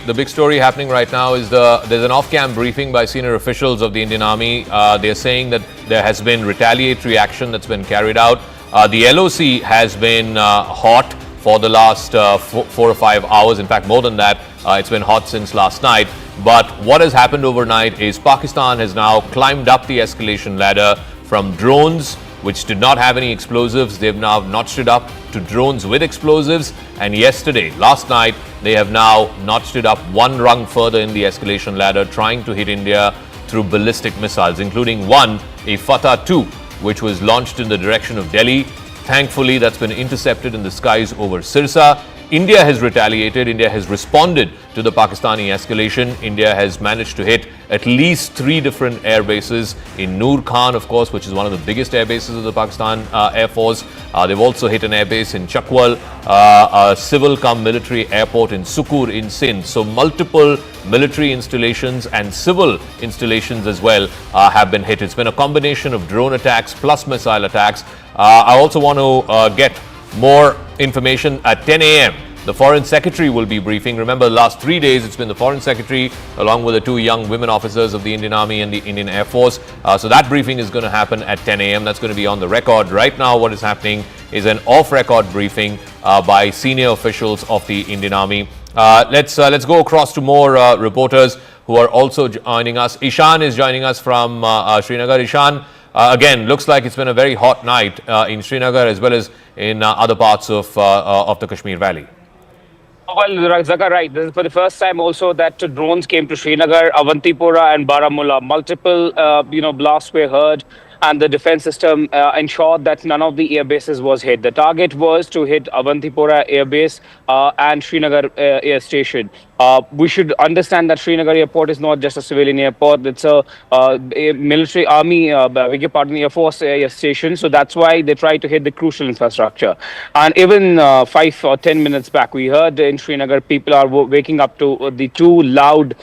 The big story happening right now is there's an off-cam briefing by senior officials of the Indian Army. They are saying that there has been retaliatory action that's been carried out. The LOC has been hot for the last 4 or 5 hours. In fact, more than that, it's been hot since last night. But what has happened overnight is Pakistan has now climbed up the escalation ladder from drones, which did not have any explosives. They've now notched it up to drones with explosives. And last night, they have now notched it up one rung further in the escalation ladder, trying to hit India through ballistic missiles, including one, a Fatah-2, which was launched in the direction of Delhi. Thankfully, that's been intercepted in the skies over Sirsa. India has retaliated. India has responded to the Pakistani escalation. India has managed to hit at least 3 different air bases in Noor Khan, of course, which is one of the biggest air bases of the Pakistan Air Force. They've also hit an air base in Chakwal, a civil cum military airport in Sukur in Sindh. So multiple military installations and civil installations as well have been hit. It's been a combination of drone attacks plus missile attacks. I also want to get more information at 10 a.m. The Foreign Secretary will be briefing. Remember, the last 3 days, it's been the Foreign Secretary along with the 2 young women officers of the Indian Army and the Indian Air Force. So that briefing is going to happen at 10 a.m. That's going to be on the record. Right now, what is happening is an off-record briefing by senior officials of the Indian Army. Let's go across to more reporters who are also joining us. Ishan is joining us from Srinagar. Ishan, again, looks like it's been a very hot night in Srinagar as well as in other parts of the Kashmir Valley. Well, Zaka, right. This is for the first time also that drones came to Srinagar, Avantipura and Baramulla. Multiple, blasts were heard, and the defense system ensured that none of the air bases was hit. The target was to hit Avantipura Air Base and Srinagar Air Station. We should understand that Srinagar Airport is not just a civilian airport. It's a military army, Air Force air station. So that's why they try to hit the crucial infrastructure. And even 5 or 10 minutes back, we heard in Srinagar, people are waking up to the 2 loud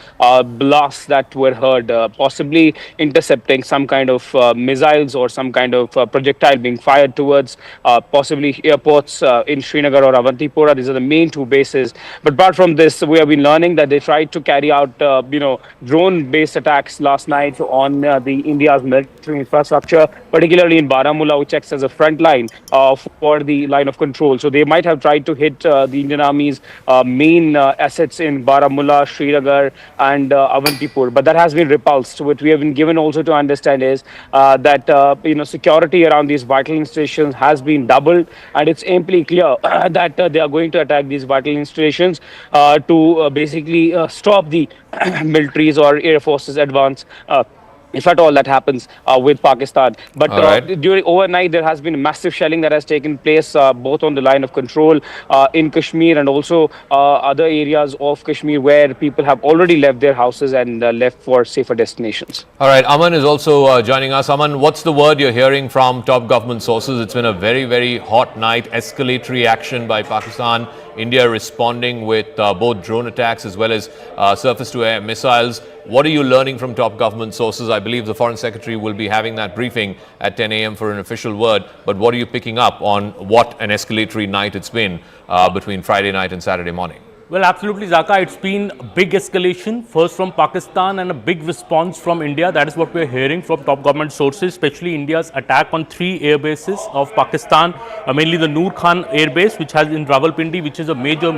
blasts that were heard, possibly intercepting some kind of missiles or some kind of projectile being fired towards possibly airports in Srinagar or Avantipura. These are the main 2 bases. But apart from this, we have been learning that they tried to carry out, drone-based attacks last night on the India's military infrastructure, particularly in Baramulla, which acts as a front line for the line of control. So they might have tried to hit the Indian Army's main assets in Baramulla, Srinagar, and Avantipur, but that has been repulsed. What we have been given also to understand is that security around these vital installations has been doubled, and it's amply clear that they are going to attack these vital installations to basically stop the military's or air forces advance if at all that happens with Pakistan. But All right. during overnight, there has been massive shelling that has taken place both on the line of control in Kashmir and also other areas of Kashmir where people have already left their houses and left for safer destinations. All right, Aman is also joining us. Aman, what's the word you're hearing from top government sources? It's been a very, very hot night, escalatory action by Pakistan. India responding with both drone attacks as well as surface-to-air missiles. What are you learning from top government sources? I believe the Foreign Secretary will be having that briefing at 10 a.m. for an official word. But what are you picking up on what an escalatory night it's been between Friday night and Saturday morning? Well, absolutely, Zaka. It's been a big escalation, first from Pakistan and a big response from India. That is what we're hearing from top government sources, especially India's attack on 3 air bases of Pakistan, mainly the Noor Khan Air Base, which has in Rawalpindi, which is a major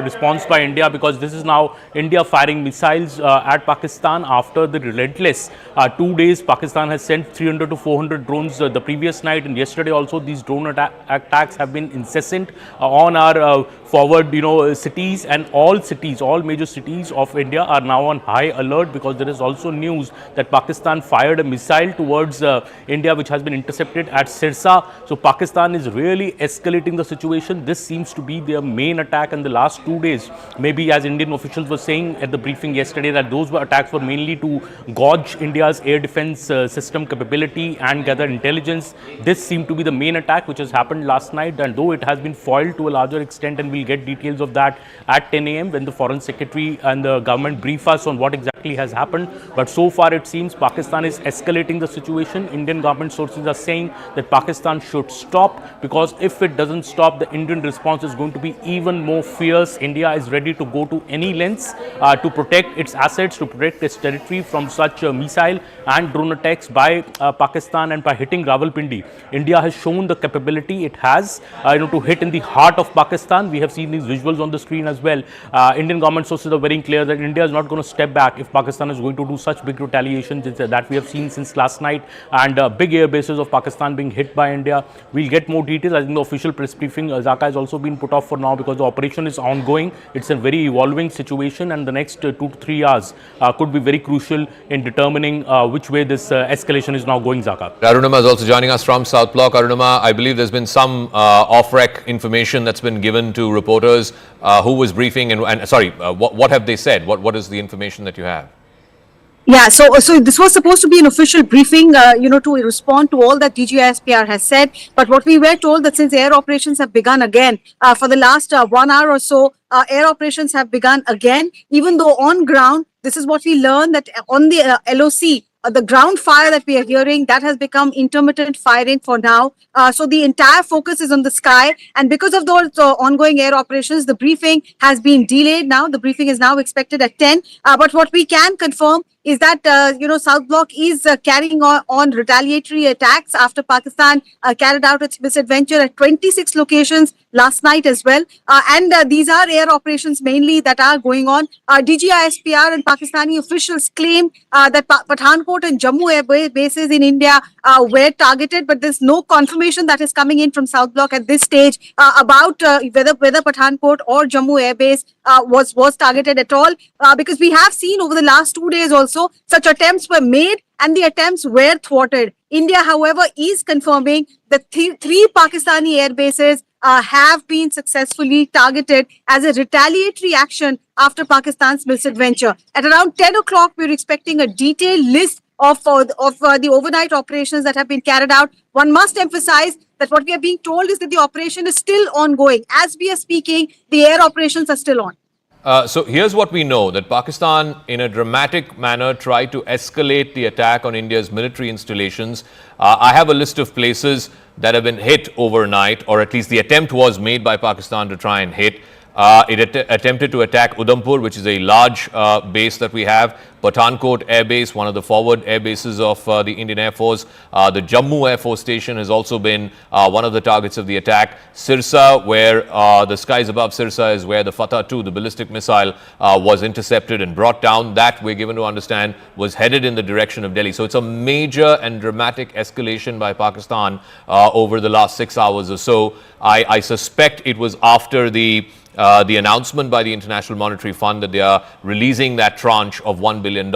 response by India, because this is now India firing missiles at Pakistan after the relentless 2 days. Pakistan has sent 300 to 400 drones the previous night, and yesterday also these drone attacks have been incessant on our forward, cities, and all major cities of India are now on high alert, because there is also news that Pakistan fired a missile towards India, which has been intercepted at Sirsa. So Pakistan is really escalating the situation. This seems to be their main attack in the last 2 days. Maybe, as Indian officials were saying at the briefing yesterday, that those attacks were mainly to gauge India's air defense system capability and gather intelligence. This seemed to be the main attack which has happened last night, and though it has been foiled to a larger extent, and we'll get details of that at 10 a.m. when the Foreign Secretary and the government brief us on what exactly has happened. But so far it seems Pakistan is escalating the situation. Indian government sources are saying that Pakistan should stop, because if it doesn't stop, the Indian response is going to be even more fierce. India is ready to go to any lengths to protect its assets, to protect its territory from such missile and drone attacks by Pakistan. And by hitting Rawalpindi, India has shown the capability it has to hit in the heart of Pakistan. We have seen these visuals on the screen as well. Indian government sources are very clear that India is not going to step back if Pakistan is going to do such big retaliation that we have seen since last night, and big air bases of Pakistan being hit by India. We'll get more details. I think the official press briefing, Zaka, has also been put off for now, because the operation is ongoing. It's a very evolving situation, and the next 2 to 3 hours could be very crucial in determining which way this escalation is now going, Zaka. Arunima is also joining us from South Block. Arunima, I believe there's been some off-rec information that's been given to reporters. Who was briefing, and sorry, what have they said? What is the information that you have? Yeah, so this was supposed to be an official briefing, to respond to all that DGISPR has said. But what we were told that since air operations have begun again for the last 1 hour or so, air operations have begun again, even though on ground, this is what we learned, that on the LOC, the ground fire that we are hearing, that has become intermittent firing for now. So the entire focus is on the sky. And because of those ongoing air operations, the briefing has been delayed now. The briefing is now expected at 10. But what we can confirm is that, South Block is carrying on retaliatory attacks after Pakistan carried out its misadventure at 26 locations last night as well. And these are air operations mainly that are going on. DGISPR and Pakistani officials claim that Pathankot and Jammu air bases in India were targeted, but there's no confirmation that is coming in from South Block at this stage about whether Pathankot or Jammu air base was targeted at all, because we have seen over the last 2 days also such attempts were made and the attempts were thwarted. India, however, is confirming that three Pakistani air bases have been successfully targeted as a retaliatory action after Pakistan's misadventure. At around 10 o'clock, we're expecting a detailed list of the overnight operations that have been carried out. One must emphasize that what we are being told is that the operation is still ongoing. As we are speaking, the air operations are still on. So here's what we know, that Pakistan in a dramatic manner tried to escalate the attack on India's military installations. I have a list of places that have been hit overnight, or at least the attempt was made by Pakistan to try and hit. It attempted to attack Udhampur, which is a large base that we have. Pathankot Air Base, one of the forward air bases of the Indian Air Force. The Jammu Air Force Station has also been one of the targets of the attack. Sirsa, where the skies above Sirsa is where the Fatah 2, the ballistic missile, was intercepted and brought down. That, we're given to understand, was headed in the direction of Delhi. So it's a major and dramatic escalation by Pakistan over the last 6 hours or so. I suspect it was after the the announcement by the International Monetary Fund that they are releasing that tranche of $1 billion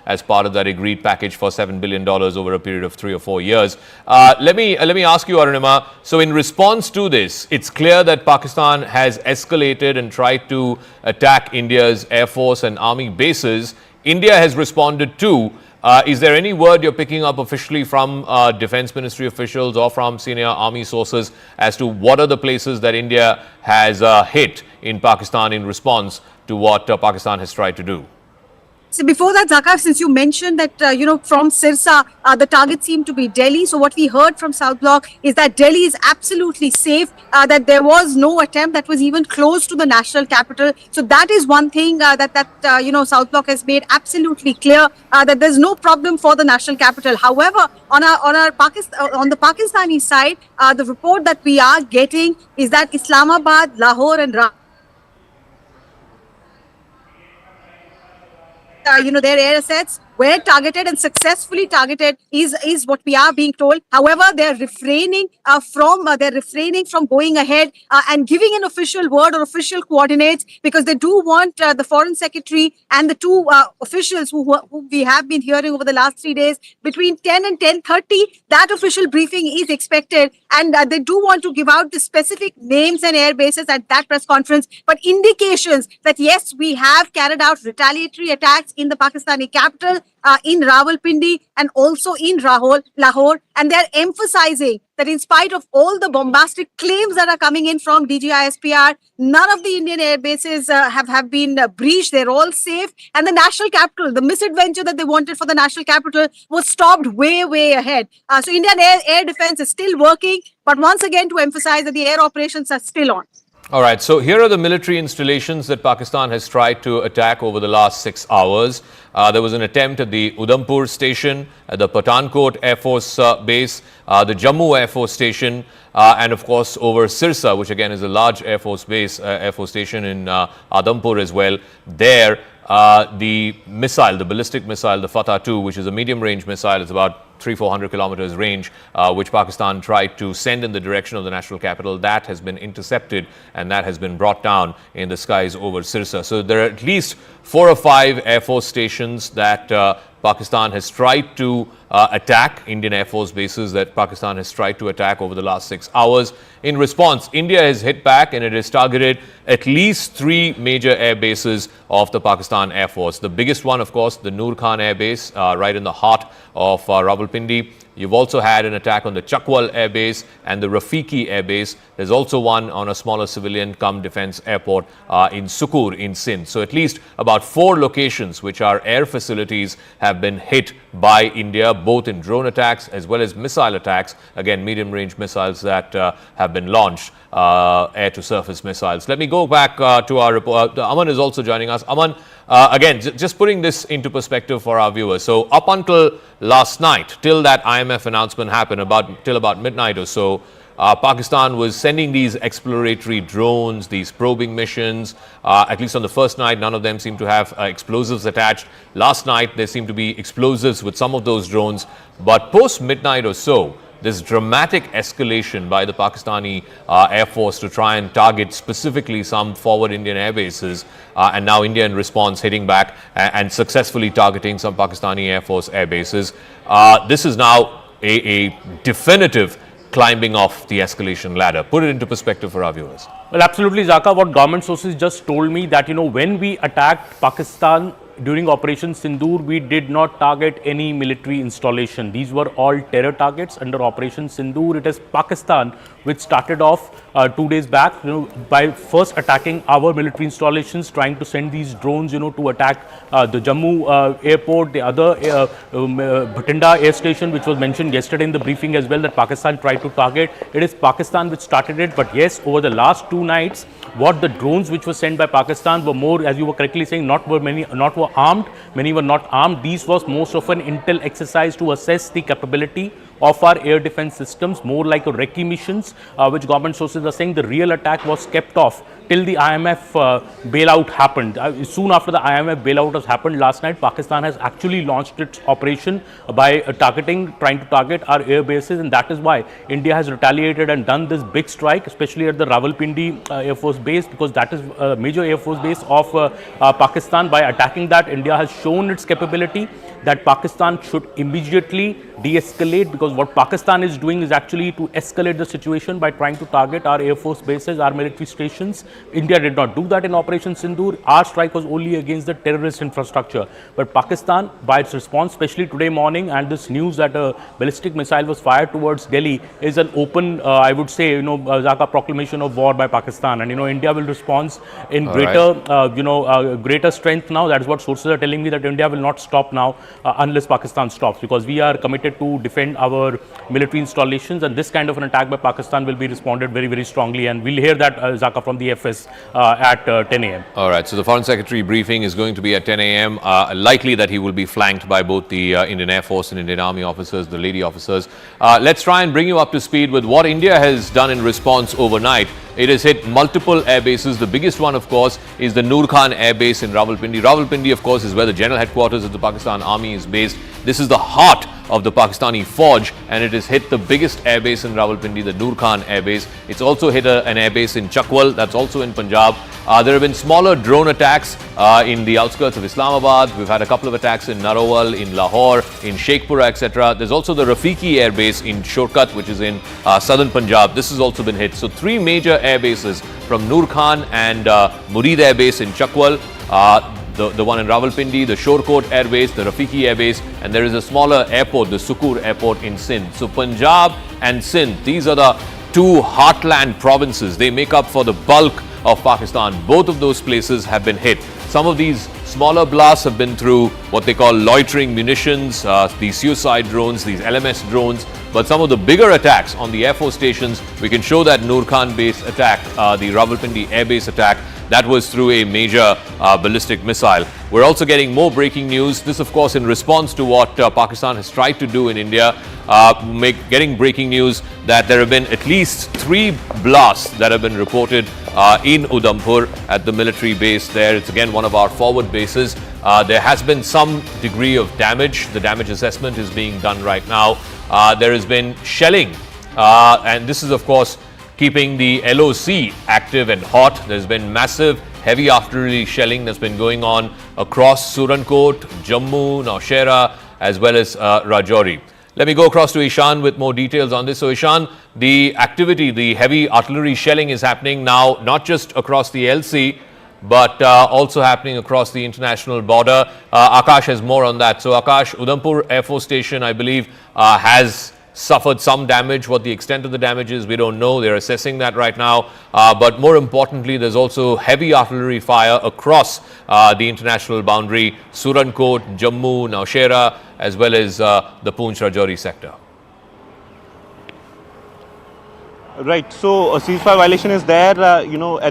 as part of that agreed package for $7 billion over a period of 3 or 4 years. Let me ask you, Arunima, so in response to this, it's clear that Pakistan has escalated and tried to attack India's Air Force and Army bases. India has responded too. Is there any word you're picking up officially from Defense Ministry officials or from senior army sources as to what are the places that India has hit in Pakistan in response to what Pakistan has tried to do? So before that, Zaka, since you mentioned that, from Sirsa, the target seemed to be Delhi. So what we heard from South Block is that Delhi is absolutely safe, that there was no attempt that was even close to the national capital. So that is one thing that South Block has made absolutely clear, that there's no problem for the national capital. However, on the Pakistani side, the report that we are getting is that Islamabad, Lahore and their air assets were targeted and successfully targeted is what we are being told. However, they're refraining from going ahead and giving an official word or official coordinates, because they do want the foreign secretary and the two officials who we have been hearing over the last 3 days between 10 and 10:30. That official briefing is expected, and they do want to give out the specific names and air bases at that press conference. But indications that yes, we have carried out retaliatory attacks in the Pakistani capital, in Rawalpindi and also in Lahore, and they're emphasizing that in spite of all the bombastic claims that are coming in from DGISPR, none of the Indian air bases have been breached. They're all safe, and the national capital, the misadventure that they wanted for the national capital, was stopped way ahead. So Indian air defense is still working, but once again to emphasize that the air operations are still on. All right, so here are the military installations that Pakistan has tried to attack over the last 6 hours. There was an attempt at the Udhampur station, at the Pathankot Air Force Base, the Jammu Air Force Station, and of course over Sirsa, which again is a large Air Force base, Air Force Station in Udhampur as well. There, the missile, the ballistic missile, the Fatah-2, which is a medium-range missile, it's about 300-400 kilometers range, which Pakistan tried to send in the direction of the national capital. That has been intercepted and that has been brought down in the skies over Sirsa. So there are at least 4 or 5 Air Force stations that Pakistan has tried to attack, Indian Air Force bases that Pakistan has tried to attack over the last 6 hours. In response, India has hit back and it has targeted at least 3 major air bases of the Pakistan Air Force. The biggest one, of course, the Noor Khan Air Base, right in the heart of Rawalpindi. You've also had an attack on the Chakwal Air Base and the Rafiki Air Base. There's also one on a smaller civilian defense airport in Sukur in Sindh. So at least about 4 locations which are air facilities have been hit by India, both in drone attacks as well as missile attacks. Again, medium-range missiles that have been launched, air-to-surface missiles. Let me go back to our report. Aman is also joining us. Aman, again, just putting this into perspective for our viewers. So up until last night, till that IMF announcement happened, till about midnight or so, Pakistan was sending these exploratory drones, these probing missions. At least on the first night, none of them seemed to have explosives attached. Last night, there seemed to be explosives with some of those drones. But post-midnight or so, this dramatic escalation by the Pakistani Air Force to try and target specifically some forward Indian air bases, and now India in response hitting back and successfully targeting some Pakistani Air Force air bases. This is now a definitive climbing off the escalation ladder. Put it into perspective for our viewers. Well, absolutely, Zaka. What government sources just told me that, when we attacked Pakistan during Operation Sindoor, we did not target any military installation. These were all terror targets under Operation Sindoor. It is Pakistan which started off 2 days back, by first attacking our military installations, trying to send these drones, to attack the Jammu airport, the other Bhatinda air station, which was mentioned yesterday in the briefing as well, that Pakistan tried to target. It is Pakistan which started it. But yes, over the last 2 nights, what the drones which were sent by Pakistan were more, as you were correctly saying, armed, many were not armed. These was most of an intel exercise to assess the capability of our air defense systems, more like a recce missions, which government sources are saying the real attack was kept off till the IMF bailout happened. Soon after the IMF bailout has happened last night, Pakistan has actually launched its operation by trying to target our air bases, and that is why India has retaliated and done this big strike, especially at the Rawalpindi Air Force Base, because that is a major Air Force base of Pakistan. By attacking that, India has shown its capability that Pakistan should immediately de-escalate, because what Pakistan is doing is actually to escalate the situation by trying to target our Air Force bases, our military stations. India did not do that in Operation Sindoor. Our strike was only against the terrorist infrastructure. But Pakistan, by its response, especially today morning, and this news that a ballistic missile was fired towards Delhi is an open, I would say, Zaka, proclamation of war by Pakistan. And, India will respond in greater strength now. That is what sources are telling me, that India will not stop now unless Pakistan stops, because we are committed to defend our military installations, and this kind of an attack by Pakistan will be responded very, very strongly, and we'll hear that, Zaka, from the FS at 10 a.m. All right, so the Foreign Secretary briefing is going to be at 10 a.m. Likely that he will be flanked by both the Indian Air Force and Indian Army officers, the lady officers. Let's try and bring you up to speed with what India has done in response overnight. It has hit multiple air bases. The biggest one, of course, is the Noor Khan Air Base in Rawalpindi. Rawalpindi, of course, is where the general headquarters of the Pakistan Army is based. This is the heart of the Pakistani Fauj, and it has hit the biggest air base in Rawalpindi, the Noor Khan Air Base. It's also hit an air base in Chakwal, that's also in Punjab. There have been smaller drone attacks in the outskirts of Islamabad. We've had a couple of attacks in Narowal, in Lahore, in Sheikhpura, etc. There's also the Rafiki Air Base in Shorkat, which is in southern Punjab. This has also been hit. So 3 major air bases from Noor Khan and Murid Air Base in Chakwal, the one in Rawalpindi, the Shorkot Air Base, the Rafiki Air Base, and there is a smaller airport, the Sukur Airport in Sindh. So Punjab and Sindh, these are the 2 heartland provinces. They make up for the bulk of Pakistan. Both of those places have been hit. Some of these smaller blasts have been through what they call loitering munitions, these suicide drones, these LMS drones. But some of the bigger attacks on the Air Force stations, we can show that Noor Khan base attack, the Rawalpindi Air Base attack, that was through a major ballistic missile. We're also getting more breaking news. This, of course, in response to what Pakistan has tried to do in India, getting breaking news that there have been at least 3 blasts that have been reported in Udhampur at the military base there. It's again one of our forward bases. There has been some degree of damage. The damage assessment is being done right now. There has been shelling, and this is, of course, keeping the LOC active and hot. There's been massive heavy artillery shelling that's been going on across Surankot, Jammu, Naushera, as well as Rajouri. Let me go across to Ishan with more details on this. So Ishan, the activity, the heavy artillery shelling is happening now, not just across the LC, but also happening across the international border. Akash has more on that. So Akash, Udhampur Air Force Station, I believe, has suffered some damage. What the extent of the damage is, we don't know. They're assessing that right now. But more importantly, there's also heavy artillery fire across the international boundary, Surankot, Jammu, Naushera, as well as the Poonch Rajouri sector. Right, so a ceasefire violation is there, at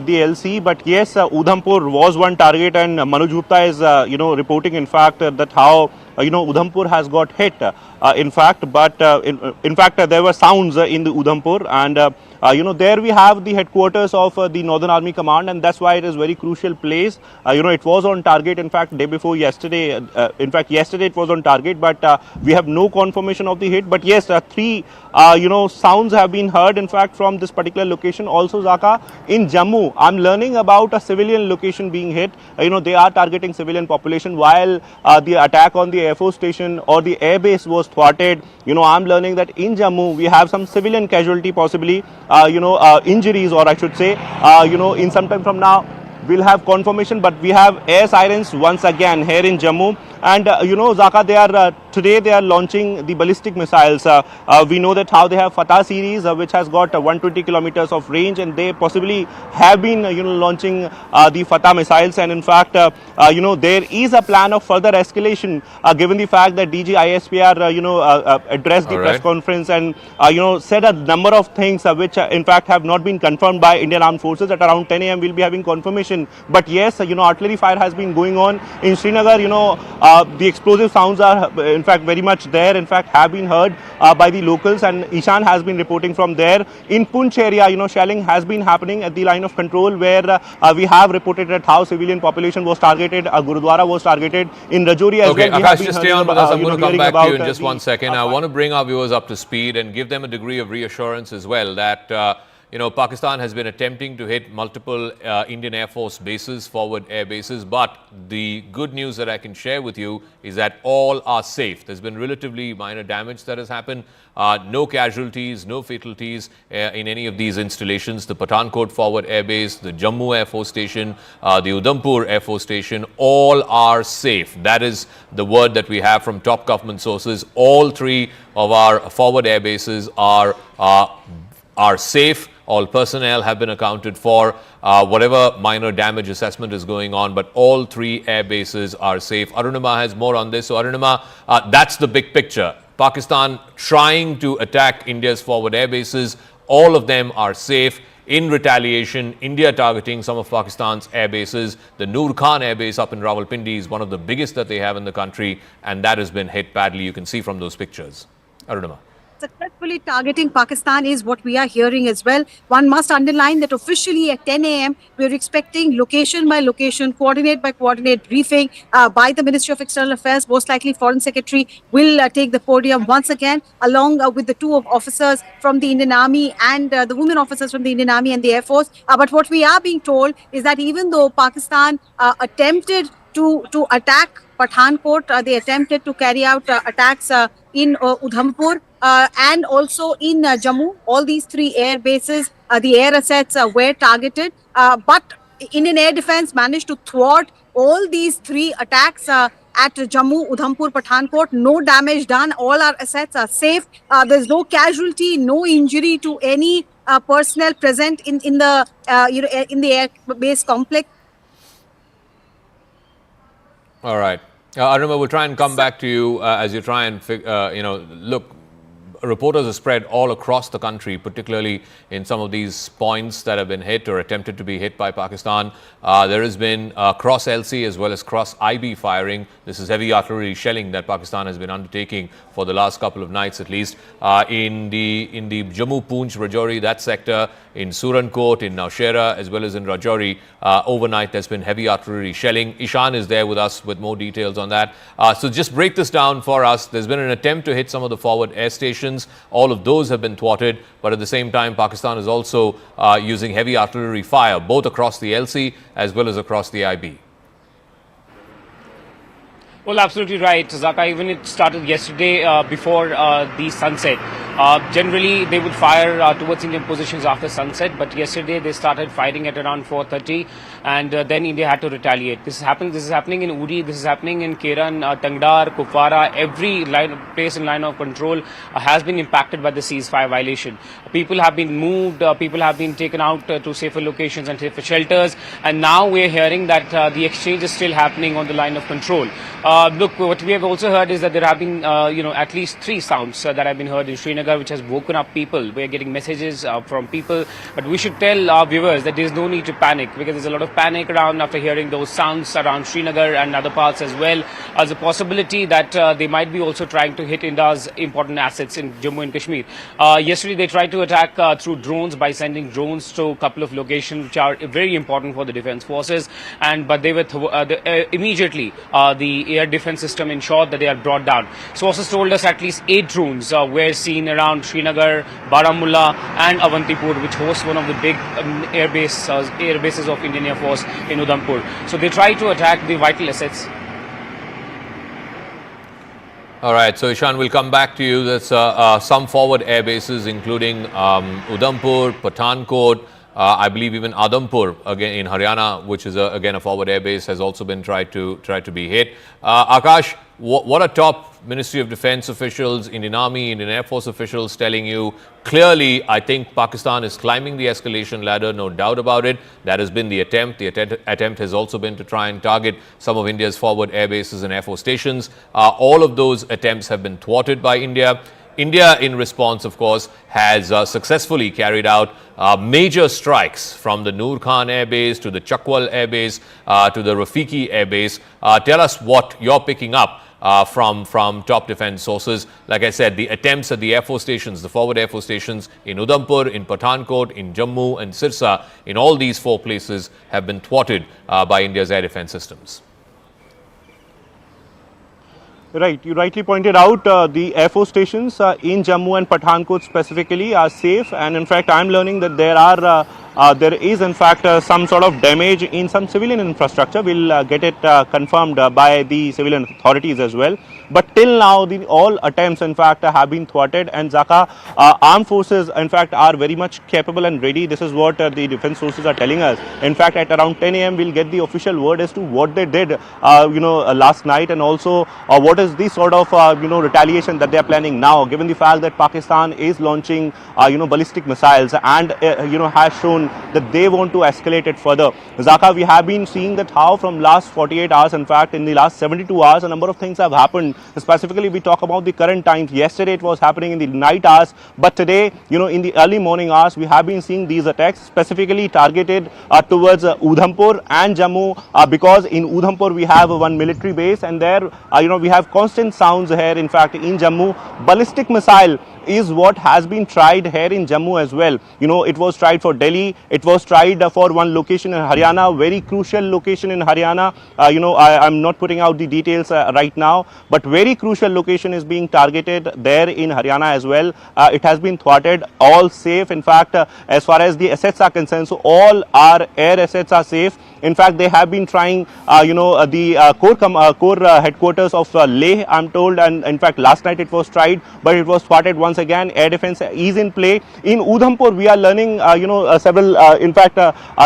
the LC, but yes, Udhampur was one target, and Manoj Gupta is, reporting, in fact, that how, Udhampur has got hit, in fact, but in fact, there were sounds in the Udhampur, and there we have the headquarters of the Northern Army Command, and that's why it is very crucial place. It was on target, in fact, day before yesterday. In fact, yesterday it was on target, but we have no confirmation of the hit. But yes, 3, sounds have been heard, in fact, from this particular location. Also, Zaka, in Jammu, I'm learning about a civilian location being hit. They are targeting civilian population, while the attack on the Air Force Station or the air base was thwarted. I'm learning that in Jammu, we have some civilian casualty possibly. Injuries, or I should say, in some time from now, we'll have confirmation, but we have air sirens once again here in Jammu. And Zaka, today they are launching the ballistic missiles. We know that how they have Fatah series, which has got 120 kilometers of range, and they possibly have been launching the Fatah missiles. And in fact, there is a plan of further escalation, given the fact that DG ISPR addressed the press conference and said a number of things which in fact have not been confirmed by Indian Armed Forces. At around 10 a.m. we'll be having confirmation. But yes, artillery fire has been going on in Srinagar. The explosive sounds are in in fact, very much there, in fact, have been heard by the locals, and Ishan has been reporting from there. In Poonch area, shelling has been happening at the line of control, where we have reported that how civilian population was targeted, a Gurudwara was targeted. In Rajouri as well. Okay, Akash, just stay on with us. I'm going to come back to you in just 1 second. I want to bring our viewers up to speed and give them a degree of reassurance as well that Pakistan has been attempting to hit multiple Indian Air Force bases, forward air bases, but the good news that I can share with you is that all are safe. There's been relatively minor damage that has happened. No casualties, no fatalities in any of these installations. The Pathankot Forward Air Base, the Jammu Air Force Station, the Udhampur Air Force Station, all are safe. That is the word that we have from top government sources. All three of our forward air bases are safe. All personnel have been accounted for. Whatever minor damage assessment is going on, but all three air bases are safe. Arunima has more on this. So Arunima, that's the big picture. Pakistan trying to attack India's forward air bases. All of them are safe. In retaliation, India targeting some of Pakistan's air bases. The Noor Khan Air Base up in Rawalpindi is one of the biggest that they have in the country, and that has been hit badly. You can see from those pictures. Arunima. Successfully targeting Pakistan is what we are hearing as well. One must underline that officially at 10 a.m. we're expecting location by location, coordinate by coordinate briefing by the Ministry of External Affairs. Most likely Foreign Secretary will take the podium once again, along with the two officers from the Indian Army and the women officers from the Indian Army and the Air Force. But what we are being told is that even though Pakistan attempted to attack Pathankot, they attempted to carry out attacks in Udhampur and also in Jammu. All these three air bases, the air assets were targeted, but Indian Air Defence managed to thwart all these three attacks at Jammu, Udhampur, Pathankot. No damage done. All our assets are safe. There's no casualty, no injury to any personnel present in the in the air base complex. All right. Arunima, we'll try and come back to you as you try and, look, reporters are spread all across the country, particularly in some of these points that have been hit or attempted to be hit by Pakistan. There has been cross LC as well as cross IB firing. This is heavy artillery shelling that Pakistan has been undertaking for the last couple of nights at least. In the Jammu, Poonch, Rajouri, that sector, in Surankot, in Naushera, as well as in Rajouri, overnight there's been heavy artillery shelling. Ishan is there with us with more details on that. So just break this down for us. There's been an attempt to hit some of the forward air stations. All of those have been thwarted, but at the same time, Pakistan is also using heavy artillery fire, both across the LC as well as across the IB. Well, absolutely right, Zaka. Even it started yesterday before the sunset. Generally, they would fire towards Indian positions after sunset, but yesterday they started firing at around 4:30, and then India had to retaliate. This is happening in Uri, this is happening in Keran, Tangdar, Kupwara. Every place in line of control has been impacted by the ceasefire violation. People have been moved, people have been taken out to safer locations and safer shelters, and now we're hearing that the exchange is still happening on the line of control. Look, what we have also heard is that there have been, at least 3 sounds that have been heard in Srinagar, which has woken up people. We're getting messages from people, but we should tell our viewers that there's no need to panic, because there's a lot of panic around after hearing those sounds around Srinagar and other parts as well. As a possibility that they might be also trying to hit India's important assets in Jammu and Kashmir. Yesterday, they tried to attack through drones by sending drones to a couple of locations which are very important for the defense forces, but they were immediately the air defense system ensured that they are brought down. Sources told us at least 8 drones were seen around Srinagar, Baramulla and Avantipur, which hosts one of the big air bases of Indian Air Force in Udhampur. So they try to attack the vital assets. All right, so Ishan, we'll come back to you. There's some forward air bases, including Udhampur, Pathankot, I believe even Adampur again in Haryana, which is again a forward air base, has also been tried to be hit. Akash, what are top Ministry of Defense officials, Indian Army, Indian Air Force officials telling you? Clearly, I think Pakistan is climbing the escalation ladder, no doubt about it. That has been the attempt. The attempt has also been to try and target some of India's forward air bases and air force stations. All of those attempts have been thwarted by India. India, in response, of course, has successfully carried out major strikes from the Noor Khan Air Base to the Chakwal Air Base to the Rafiki Air Base. Tell us what you're picking up from top defense sources. Like I said, the attempts at the Air Force stations, the forward Air Force stations in Udhampur, in Pathankot, in Jammu and Sirsa, in all these 4 places have been thwarted by India's air defense systems. Right, you rightly pointed out the Air Force stations in Jammu and Pathankot specifically are safe, and in fact I'm learning that there is in fact some sort of damage in some civilian infrastructure. We'll get it confirmed by the civilian authorities as well. But till now, all attempts in fact have been thwarted, and Dhaka armed forces in fact are very much capable and ready. This is what the defense sources are telling us. In fact, at around 10 a.m. we'll get the official word as to what they did last night, and also what is the sort of retaliation that they are planning now, given the fact that Pakistan is launching ballistic missiles and has shown that they want to escalate it further. Zaka, we have been seeing that how from last 48 hours, in fact in the last 72 hours, a number of things have happened. Specifically, we talk about the current times. Yesterday it was happening in the night hours, but today, in the early morning hours, we have been seeing these attacks specifically targeted towards Udhampur and Jammu, because in Udhampur we have one military base, and there we have constant sounds here. In fact, in Jammu, ballistic missile is what has been tried here in Jammu as well. It was tried for Delhi, it was tried for one location in Haryana, very crucial location in Haryana. I'm not putting out the details right now, but very crucial location is being targeted there in Haryana as well. It has been thwarted, all safe. In fact, as far as the assets are concerned, so all our air assets are safe. In fact, they have been trying, the core headquarters of Leh, I'm told, and in fact last night it was tried, but it was thwarted once again. Air defense is in play. In Udhampur, we are learning, several,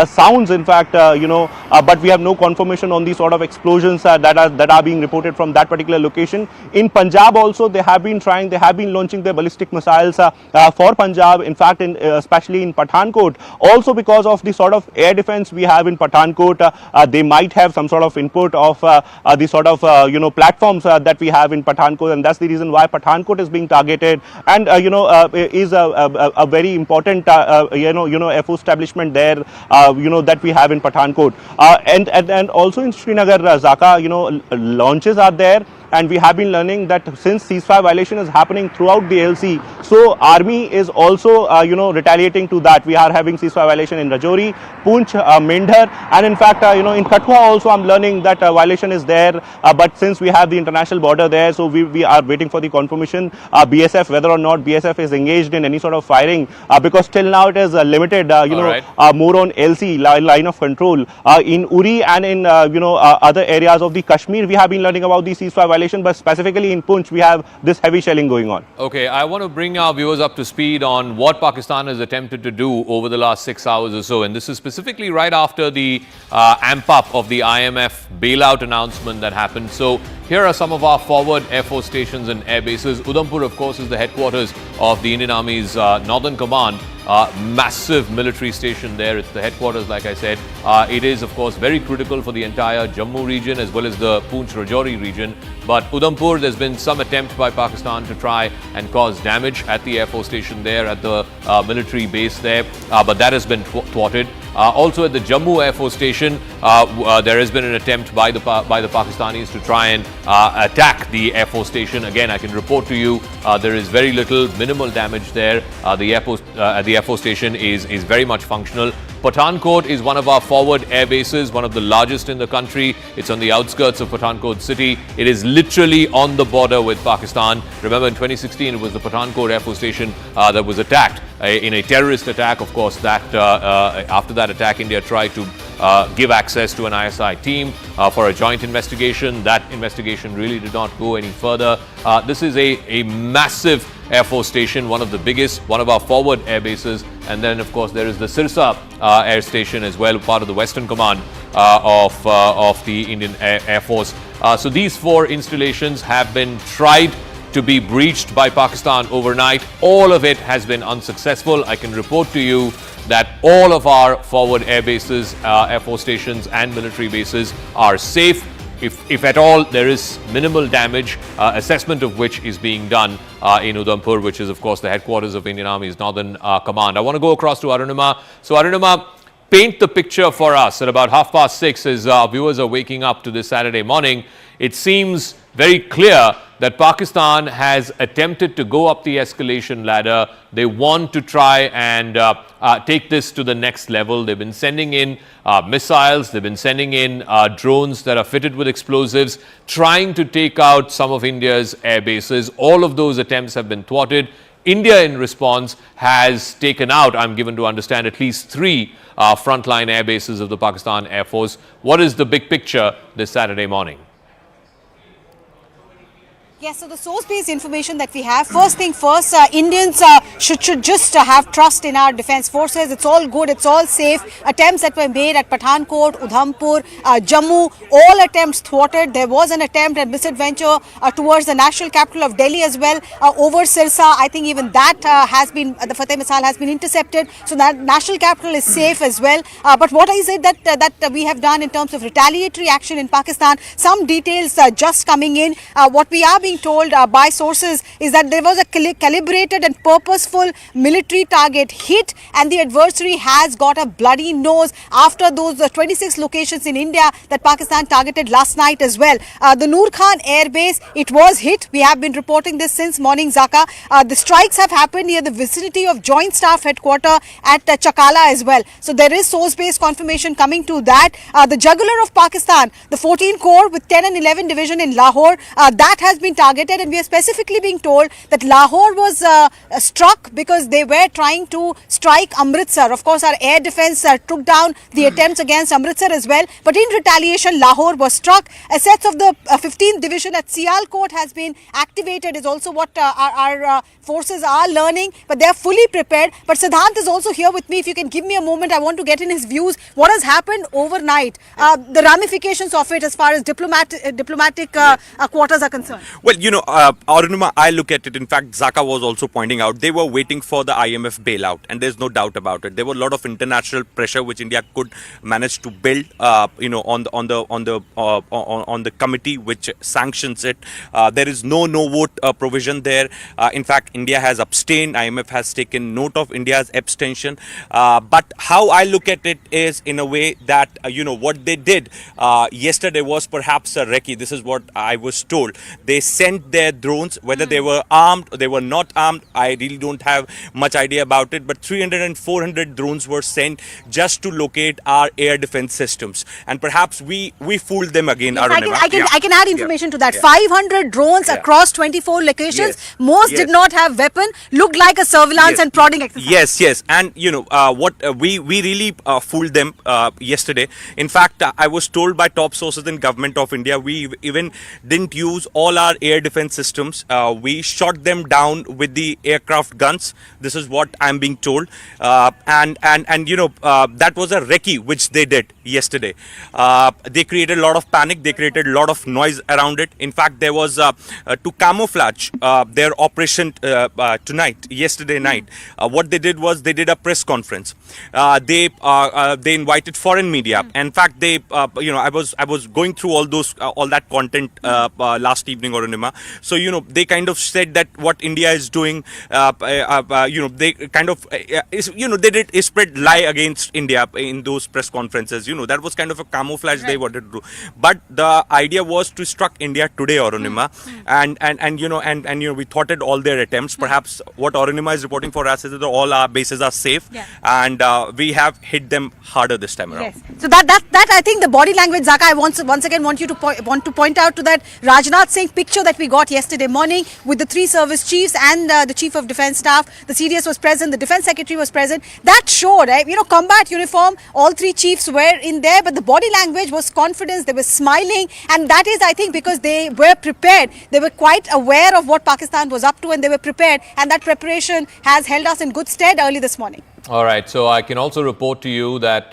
sounds, in fact, but we have no confirmation on the sort of explosions that are being reported from that particular location. In Punjab also, they have been trying, they have been launching their ballistic missiles for Punjab. In fact, especially in Pathankot, also because of the sort of air defense we have in Pathankot, they might have some sort of input of the sort of platforms that we have in Pathankot, and that's the reason why Pathankot is being targeted, and is a very important Air Force establishment there that we have in Pathankot, and also in Srinagar, Zaka, launches are there. And we have been learning that since ceasefire violation is happening throughout the LC, so army is also retaliating to that. We are having ceasefire violation in Rajouri, Poonch, Mendhar, and in fact in Kathua also I'm learning that violation is there. But since we have the international border there, so we are waiting for the confirmation BSF, whether or not BSF is engaged in any sort of firing, because till now it is limited more on LC, line of control. In Uri and in other areas of the Kashmir, we have been learning about the ceasefire violation, but specifically in Poonch we have this heavy shelling going on. Okay, I want to bring our viewers up to speed on what Pakistan has attempted to do over the last 6 hours or so, and this is specifically right after the amp up of the IMF bailout announcement that happened. So here are some of our forward Air Force stations and air bases. Udhampur, of course, is the headquarters of the Indian Army's Northern Command. Massive military station there. It's the headquarters, like I said. It is, of course, very critical for the entire Jammu region as well as the Poonch-Rajouri region. But Udhampur, there's been some attempt by Pakistan to try and cause damage at the Air Force station there, at the military base there. But that has been thwarted. Also at the Jammu Air Force Station, there has been an attempt by the Pakistanis to try and attack the Air Force Station. Again, I can report to you there is very little, minimal damage there. The Air Force Station is very much functional. Pathankot is one of our forward air bases, one of the largest in the country. It's on the outskirts of Pathankot city. It is literally on the border with Pakistan. Remember, in 2016, it was the Pathankot Air Force Station that was attacked in a terrorist attack. Of course, that after that attack, India tried to give access to an ISI team for a joint investigation. That investigation really did not go any further. This is a massive Air Force Station, one of the biggest, one of our forward air bases. And then, of course, there is the Sirsa Air Station as well, part of the Western Command of the Indian Air Force. So these 4 installations have been tried to be breached by Pakistan overnight. All of it has been unsuccessful. I can report to you that all of our forward air bases, Air Force stations and military bases are safe. If at all there is minimal damage, assessment of which is being done in Udhampur, which is of course the headquarters of Indian Army's Northern Command. I want to go across to Arunima. So Arunima, paint the picture for us at about 6:30 as our viewers are waking up to this Saturday morning. It seems very clear that Pakistan has attempted to go up the escalation ladder. They want to try and take this to the next level. They've been sending in missiles, they've been sending in drones that are fitted with explosives, trying to take out some of India's air bases. All of those attempts have been thwarted. India, in response, has taken out, I'm given to understand, at least 3 frontline air bases of the Pakistan Air Force. What is the big picture this Saturday morning? Yes, so the source-based information that we have, first thing first, Indians should just have trust in our defence forces. It's all good, it's all safe. Attempts that were made at Pathankot, Udhampur, Jammu, all attempts thwarted. There was an attempt and misadventure towards the national capital of Delhi as well, over Sirsa. I think even that has been, the Fateh missile has been intercepted. So that national capital is safe as well. But what is it that we have done in terms of retaliatory action in Pakistan? Some details just coming in. What we are being told by sources is that there was a calibrated and purposeful military target hit, and the adversary has got a bloody nose after those 26 locations in India that Pakistan targeted last night as well. The Noor Khan Airbase, it was hit. We have been reporting this since morning, Zaka. The strikes have happened near the vicinity of Joint Staff Headquarters at Chakala as well. So there is source-based confirmation coming to that. The jugular of Pakistan, the 14 Corps with 10 and 11 Division in Lahore, that has been targeted, and we are specifically being told that Lahore was struck because they were trying to strike Amritsar. Of course, our air defence took down the attempts against Amritsar as well, but in retaliation, Lahore was struck. Assets of the 15th Division at Sialkot has been activated, is also what our forces are learning, but they are fully prepared. But Siddhant is also here with me. If you can give me a moment, I want to get in his views. What has happened overnight, the ramifications of it as far as diplomatic quarters are concerned? Well, Arunima, I look at it. In fact, Zaka was also pointing out they were waiting for the IMF bailout, and there's no doubt about it. There were a lot of international pressure which India could manage to build, on the committee which sanctions it. There is no vote provision there. In fact, India has abstained. IMF has taken note of India's abstention. But how I look at it is in a way that what they did yesterday was perhaps a recce. This is what I was told. They sent their drones, whether they were armed or they were not armed, I really don't have much idea about it, but 300 and 400 drones were sent just to locate our air defense systems, and perhaps we fooled them again. Yes, I can add information to that. 500 drones across 24 locations. Most did not have weapon, looked like a surveillance and prodding exercise. Yes, and what we really fooled them yesterday. In fact, I was told by top sources in government of India, we even didn't use all our air defense systems. We shot them down with the aircraft guns. This is what I'm being told. And that was a recce which they did yesterday. They created a lot of panic. They created a lot of noise around it. In fact, there was to camouflage their operation yesterday night. What they did was they did a press conference. They invited foreign media. In fact, I was going through all that content last evening, Arunima. So they kind of said that what India is doing, they kind of they did spread lie against India in those press conferences. That was kind of a camouflage they wanted to do. But the idea was to struck India today, Arunima, and we thwarted all their attempts. Perhaps what Arunima is reporting for us is that all our bases are safe, and we have hit them harder this time around. Yes. So that I think the body language, Zaka, I once again want you to point out to that Rajnath Singh picture that we got yesterday morning with the 3 service chiefs and the Chief of Defence Staff. The CDS was present, the Defence Secretary was present. That showed, combat uniform, all 3 chiefs were in there, but the body language was confidence, they were smiling, and that is, I think, because they were prepared. They were quite aware of what Pakistan was up to, and they were prepared, and that preparation has held us in good stead early this morning. All right, so I can also report to you that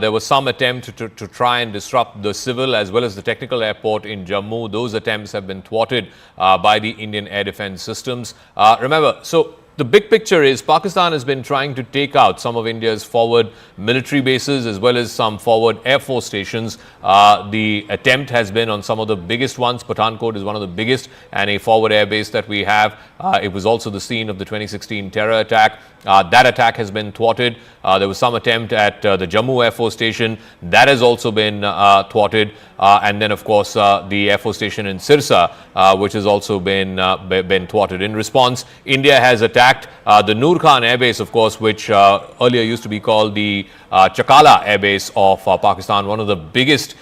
there was some attempt to try and disrupt the civil as well as the technical airport in Jammu. Those attempts have been thwarted by the Indian air defense systems. Remember, so the big picture is Pakistan has been trying to take out some of India's forward military bases as well as some forward air force stations. The attempt has been on some of the biggest ones. Pathankot is one of the biggest and a forward air base that we have. It was also the scene of the 2016 terror attack. That attack has been thwarted. There was some attempt at the Jammu Air Force Station. That has also been thwarted. And then, of course, the Air Force Station in Sirsa, which has also been thwarted. In response, India has attacked the Noor Khan Air Base, of course, which earlier used to be called the Chakala Air Base of Pakistan, one of the biggest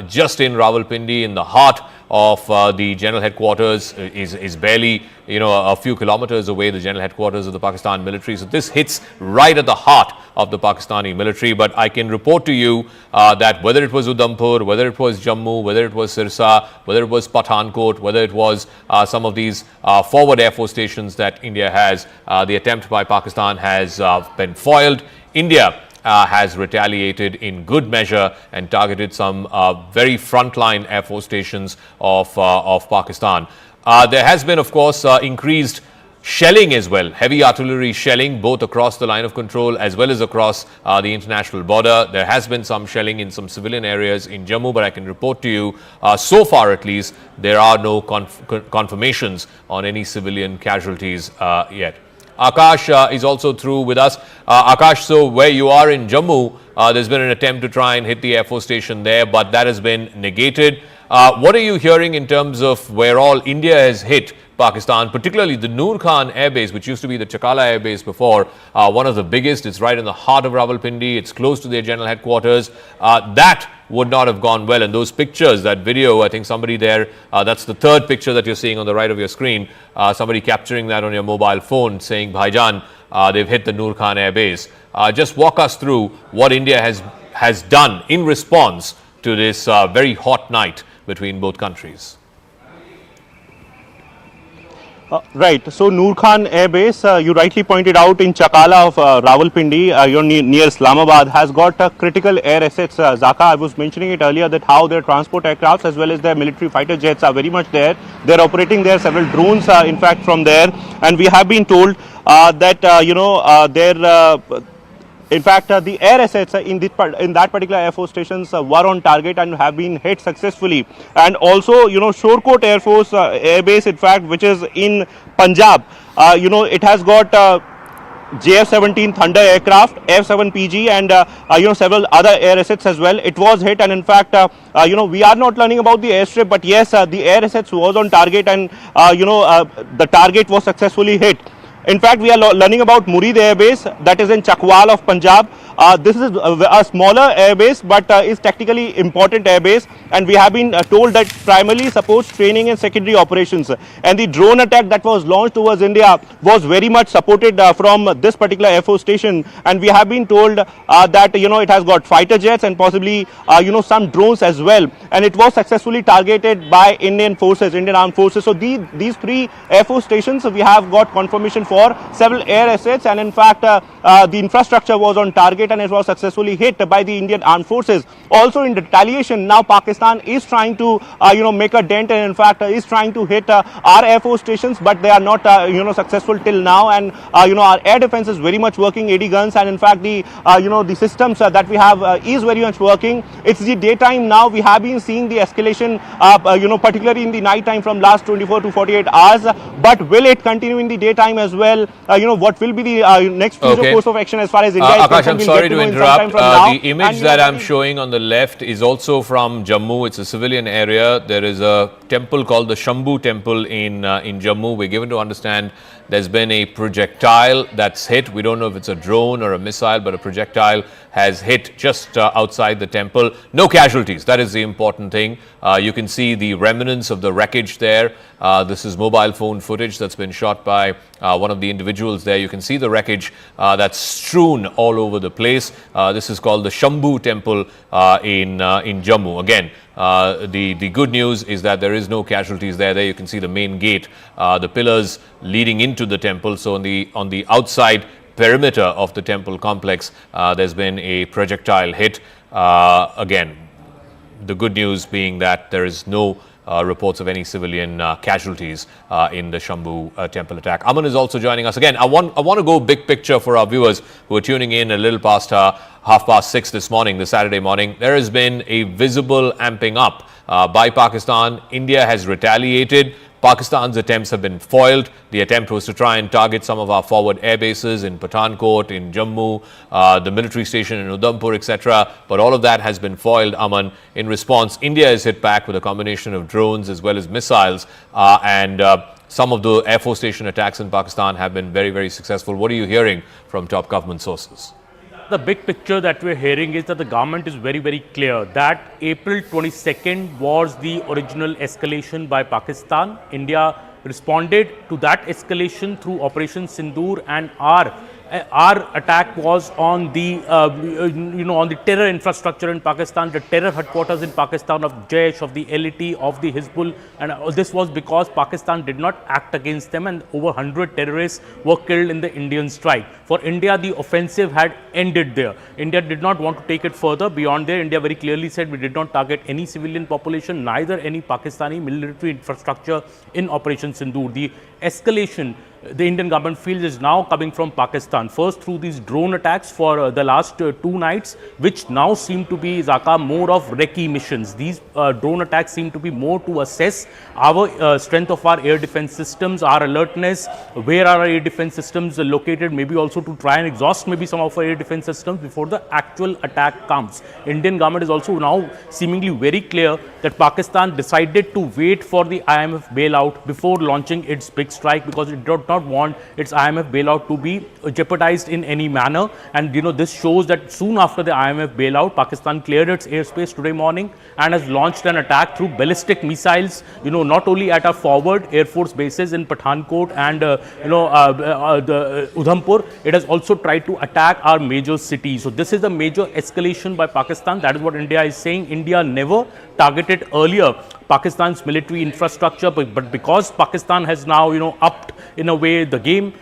just in Rawalpindi, in the heart of the general headquarters, is barely, a few kilometers away, the general headquarters of the Pakistan military. So this hits right at the heart of the Pakistani military. But I can report to you that whether it was Udhampur, whether it was Jammu, whether it was Sirsa, whether it was Pathankot, whether it was some of these forward air force stations that India has, the attempt by Pakistan has been foiled. India has retaliated in good measure and targeted some very frontline air force stations of Pakistan. There has been, of course, increased shelling as well, heavy artillery shelling both across the line of control as well as across the international border. There has been some shelling in some civilian areas in Jammu, but I can report to you, so far at least, there are no confirmations on any civilian casualties yet. Akash is also through with us. Akash, so where you are in Jammu, there's been an attempt to try and hit the Air Force Station there, but that has been negated. What are you hearing in terms of where all India has hit Pakistan, particularly the Noor Khan Air Base, which used to be the Chakala Air Base before, one of the biggest. It's right in the heart of Rawalpindi. It's close to their general headquarters. That would not have gone well. And those pictures, that video, I think somebody there, that's the third picture that you're seeing on the right of your screen, somebody capturing that on your mobile phone saying, Bhaijan, they've hit the Noor Khan Air Base. Just walk us through what India has done in response to this very hot night between both countries. Right. So Noor Khan Air Base, you rightly pointed out in Chakala of Rawalpindi, near Islamabad, has got critical air assets. Zaka, I was mentioning it earlier that how their transport aircrafts as well as their military fighter jets are very much there. They're operating there, several drones in fact from there, and we have been told that in fact, the air assets in that particular Air Force stations were on target and have been hit successfully. And also, Shorkot Air Force Air Base, in fact, which is in Punjab, it has got JF-17 Thunder aircraft, F-7PG, and several other air assets as well. It was hit, and in fact, we are not learning about the airstrip, but yes, the air assets was on target, and the target was successfully hit. In fact, we are learning about Murid Air Base, that is in Chakwal of Punjab. This is a smaller air base, but is technically important air base, and we have been told that primarily supports training and secondary operations. And the drone attack that was launched towards India was very much supported from this particular Air Force station, and we have been told that it has got fighter jets and possibly some drones as well, and it was successfully targeted by Indian Armed Forces. So these three Air Force stations, we have got confirmation for several air assets, and in fact the infrastructure was on target and it was successfully hit by the Indian Armed Forces. Also in retaliation, now Pakistan is trying to make a dent, and in fact is trying to hit our Air Force stations, but they are not successful till now. And our air defense is very much working, 80 guns, and in fact the the systems that we have is very much working. It's the daytime now. We have been seeing the escalation particularly in the night time from last 24 to 48 hours, but will it continue in the daytime as well? What will be the next future course of action as far as India is Akash, concerned? I'm sorry to interrupt. The image that I'm showing on the left is also from Jammu. It's a civilian area. There is a temple called the Shambhu temple in Jammu. We're given to understand there's been a projectile that's hit. We don't know if it's a drone or a missile, but a projectile has hit just outside the temple. No casualties. That is the important thing. You can see the remnants of the wreckage there. This is mobile phone footage that's been shot by one of the individuals there. You can see the wreckage that's strewn all over the place. This is called the Shambhu temple in Jammu. Again, the good news is that there is no casualties there. There you can see the main gate, the pillars leading into the temple. So on the outside perimeter of the temple complex, there's been a projectile hit. Again, the good news being that there is no reports of any civilian casualties in the Shambhu temple attack. Aman is also joining us again. I want to go big picture for our viewers who are tuning in a little past 6:30 this morning, this Saturday morning. There has been a visible amping up by Pakistan. India has retaliated. Pakistan's attempts have been foiled. The attempt was to try and target some of our forward air bases in Pathankot, in Jammu, the military station in Udhampur, etc. But all of that has been foiled, Aman. In response, India is hit back with a combination of drones as well as missiles, and some of the Air Force station attacks in Pakistan have been very, very successful. What are you hearing from top government sources? The big picture that we're hearing is that the government is very, very clear that April 22nd was the original escalation by Pakistan. India responded to that escalation through Operation Sindoor, and our attack was on the on the terror infrastructure in Pakistan, the terror headquarters in Pakistan of Jaish, of the LET, of the Hizbul, and this was because Pakistan did not act against them, and over 100 terrorists were killed in the Indian strike. For India, the offensive had ended there. India did not want to take it further beyond there. India very clearly said we did not target any civilian population, neither any Pakistani military infrastructure in Operation Sindoor. The escalation the Indian government feels is now coming from Pakistan, first through these drone attacks for the last 2 nights, which now seem to be, Zaka, more of recce missions. These drone attacks seem to be more to assess our strength of our air defense systems, our alertness, where are our air defense systems located, maybe also to try and exhaust maybe some of our air defense systems before the actual attack comes. Indian government is also now seemingly very clear that Pakistan decided to wait for the IMF bailout before launching its big strike, because it did not want its IMF bailout to be jeopardized in any manner. And this shows that soon after the IMF bailout, Pakistan cleared its airspace today morning and has launched an attack through ballistic missiles, not only at our forward Air Force bases in Pathankot and the Udhampur, it has also tried to attack our major cities. So this is a major escalation by Pakistan. That is what India is saying. India never targeted earlier Pakistan's military infrastructure, but because Pakistan has now upped in a way the game,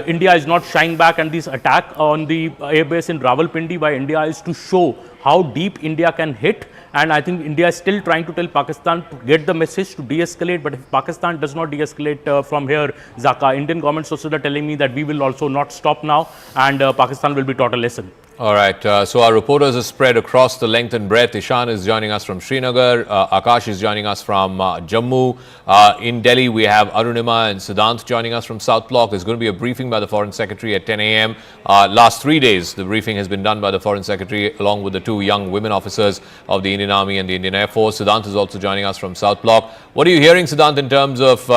India is not shying back, and this attack on the airbase in Rawalpindi by India is to show how deep India can hit. And I think India is still trying to tell Pakistan to get the message to de-escalate. But if Pakistan does not de-escalate from here, Zaka, Indian government sources are telling me that we will also not stop now, and Pakistan will be taught a lesson. All right, so our reporters are spread across the length and breadth. Ishan is joining us from Srinagar. Akash is joining us from Jammu. In Delhi, we have Arunima and Siddhant joining us from South Block. There's going to be a briefing by the Foreign Secretary at 10 a.m. Last 3 days, the briefing has been done by the Foreign Secretary along with the 2 young women officers of the Indian Army and the Indian Air Force. Siddhant is also joining us from South Block. What are you hearing, Siddhant, in terms of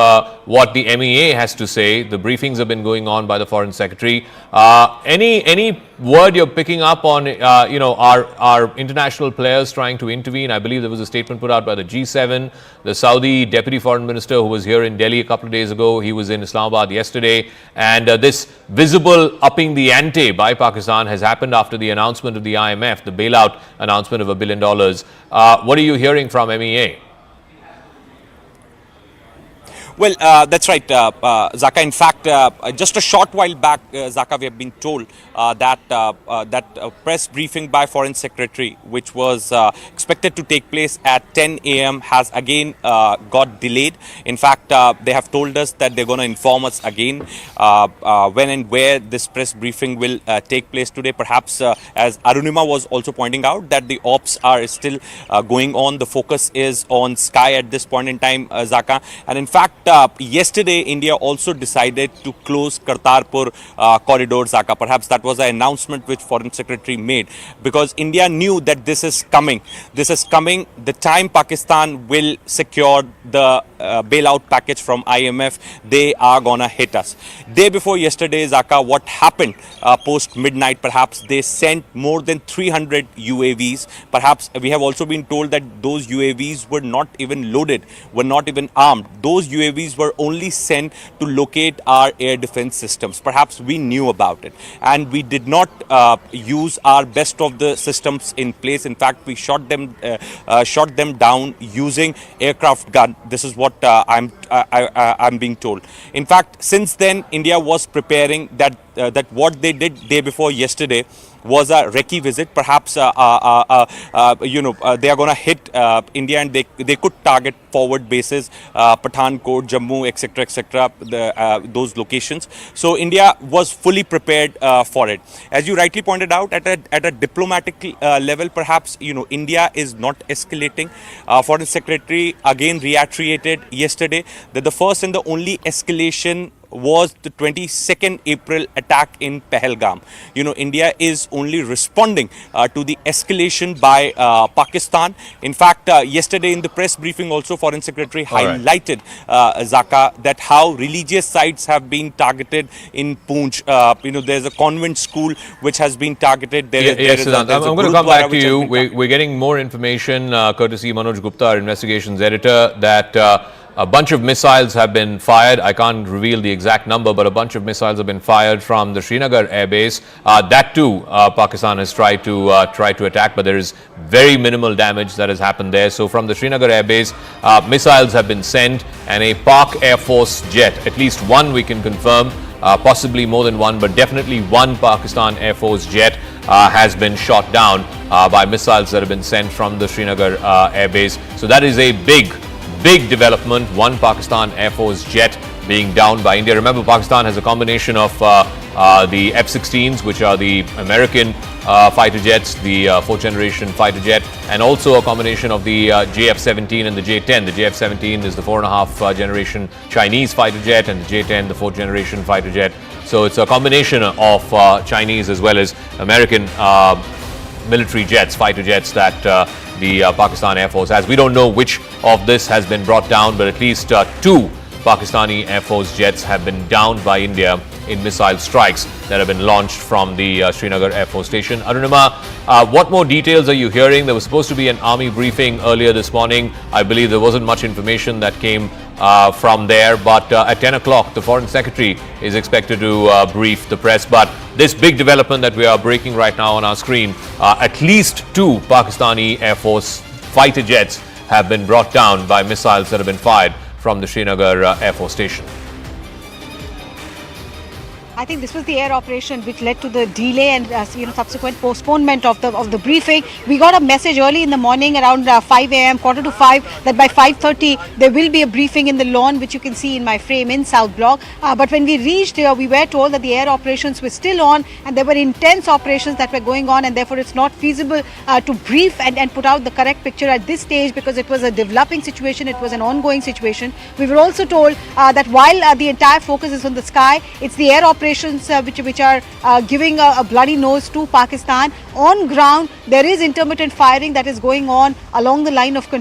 what the MEA has to say? The briefings have been going on by the Foreign Secretary. Any word you're picking up on, our international players trying to intervene? I believe there was a statement put out by the G7. The Saudi Deputy Foreign Minister, who was here in Delhi a couple of days ago, he was in Islamabad yesterday. And this visible upping the ante by Pakistan has happened after the announcement of the IMF, the bailout announcement of $1 billion. What are you hearing from MEA? Well, that's right, Zaka. In fact, just a short while back, Zaka, we have been told that press briefing by Foreign Secretary, which was expected to take place at 10 a.m., has again got delayed. In fact, they have told us that they're going to inform us again when and where this press briefing will take place today. Perhaps, as Arunima was also pointing out, that the ops are still going on. The focus is on Sky at this point in time, Zaka. And in fact, yesterday, India also decided to close Kartarpur corridor, Zaka. Perhaps that was an announcement which Foreign Secretary made, because India knew that this is coming. This is coming. The time Pakistan will secure the bailout package from IMF, they are gonna hit us. Day before yesterday, Zaka, what happened post midnight? Perhaps they sent more than 300 UAVs. Perhaps we have also been told that those UAVs were not even loaded, were not even armed. Those UAVs were only sent to locate our air defense systems. Perhaps we knew about it, and we did not use our best of the systems in place. In fact, we shot them down using aircraft gun. This is what I'm being told. In fact, since then, India was preparing that that what they did day before yesterday was a recce visit. Perhaps they are going to hit India, and they could target forward bases, Pathankot, Jammu, etc., those locations. So India was fully prepared for it. As you rightly pointed out, at a diplomatic level, perhaps India is not escalating. Foreign Secretary again reiterated yesterday that the first and the only escalation was the 22nd April attack in Pahalgam. India is only responding to the escalation by Pakistan. In fact, yesterday in the press briefing also, Foreign Secretary highlighted, Zaka, that how religious sites have been targeted in Poonch. There's a convent school which has been targeted. Yes, Siddhant, I'm going to come back to you. We're getting more information, courtesy Manoj Gupta, our investigations editor, that a bunch of missiles have been fired. I can't reveal the exact number, but a bunch of missiles have been fired from the Srinagar airbase. That too, Pakistan has tried to attack, but there is very minimal damage that has happened there. So from the Srinagar airbase, missiles have been sent, and a Pak Air Force jet, at least one we can confirm, possibly more than one, but definitely one Pakistan Air Force jet has been shot down by missiles that have been sent from the Srinagar airbase. So that is a big development. One Pakistan Air Force jet being downed by India. Remember, Pakistan has a combination of the F-16s, which are the American fighter jets, the fourth generation fighter jet, and also a combination of the JF-17 and the J-10. The JF-17 is the 4.5 generation Chinese fighter jet, and the J-10 the 4th generation fighter jet. So it's a combination of Chinese as well as American military jets, fighter jets that the Pakistan Air Force has. We don't know which of this has been brought down, but at least two Pakistani Air Force jets have been downed by India in missile strikes that have been launched from the Srinagar Air Force Station. Arunima, what more details are you hearing? There was supposed to be an army briefing earlier this morning. I believe there wasn't much information that came from there, but at 10 o'clock, the Foreign Secretary is expected to brief the press. But this big development that we are breaking right now on our screen, at least two Pakistani Air Force fighter jets have been brought down by missiles that have been fired from the Srinagar Air Force Station. I think this was the air operation which led to the delay and subsequent postponement of the briefing. We got a message early in the morning around 5 a.m., quarter to 5, that by 5:30 there will be a briefing in the lawn, which you can see in my frame in South Block. But when we reached here, we were told that the air operations were still on, and there were intense operations that were going on, and therefore it's not feasible to brief and put out the correct picture at this stage, because it was a developing situation, it was an ongoing situation. We were also told that while the entire focus is on the sky, it's the air operations which are giving a bloody nose to Pakistan. On ground, there is intermittent firing that is going on along the line of control.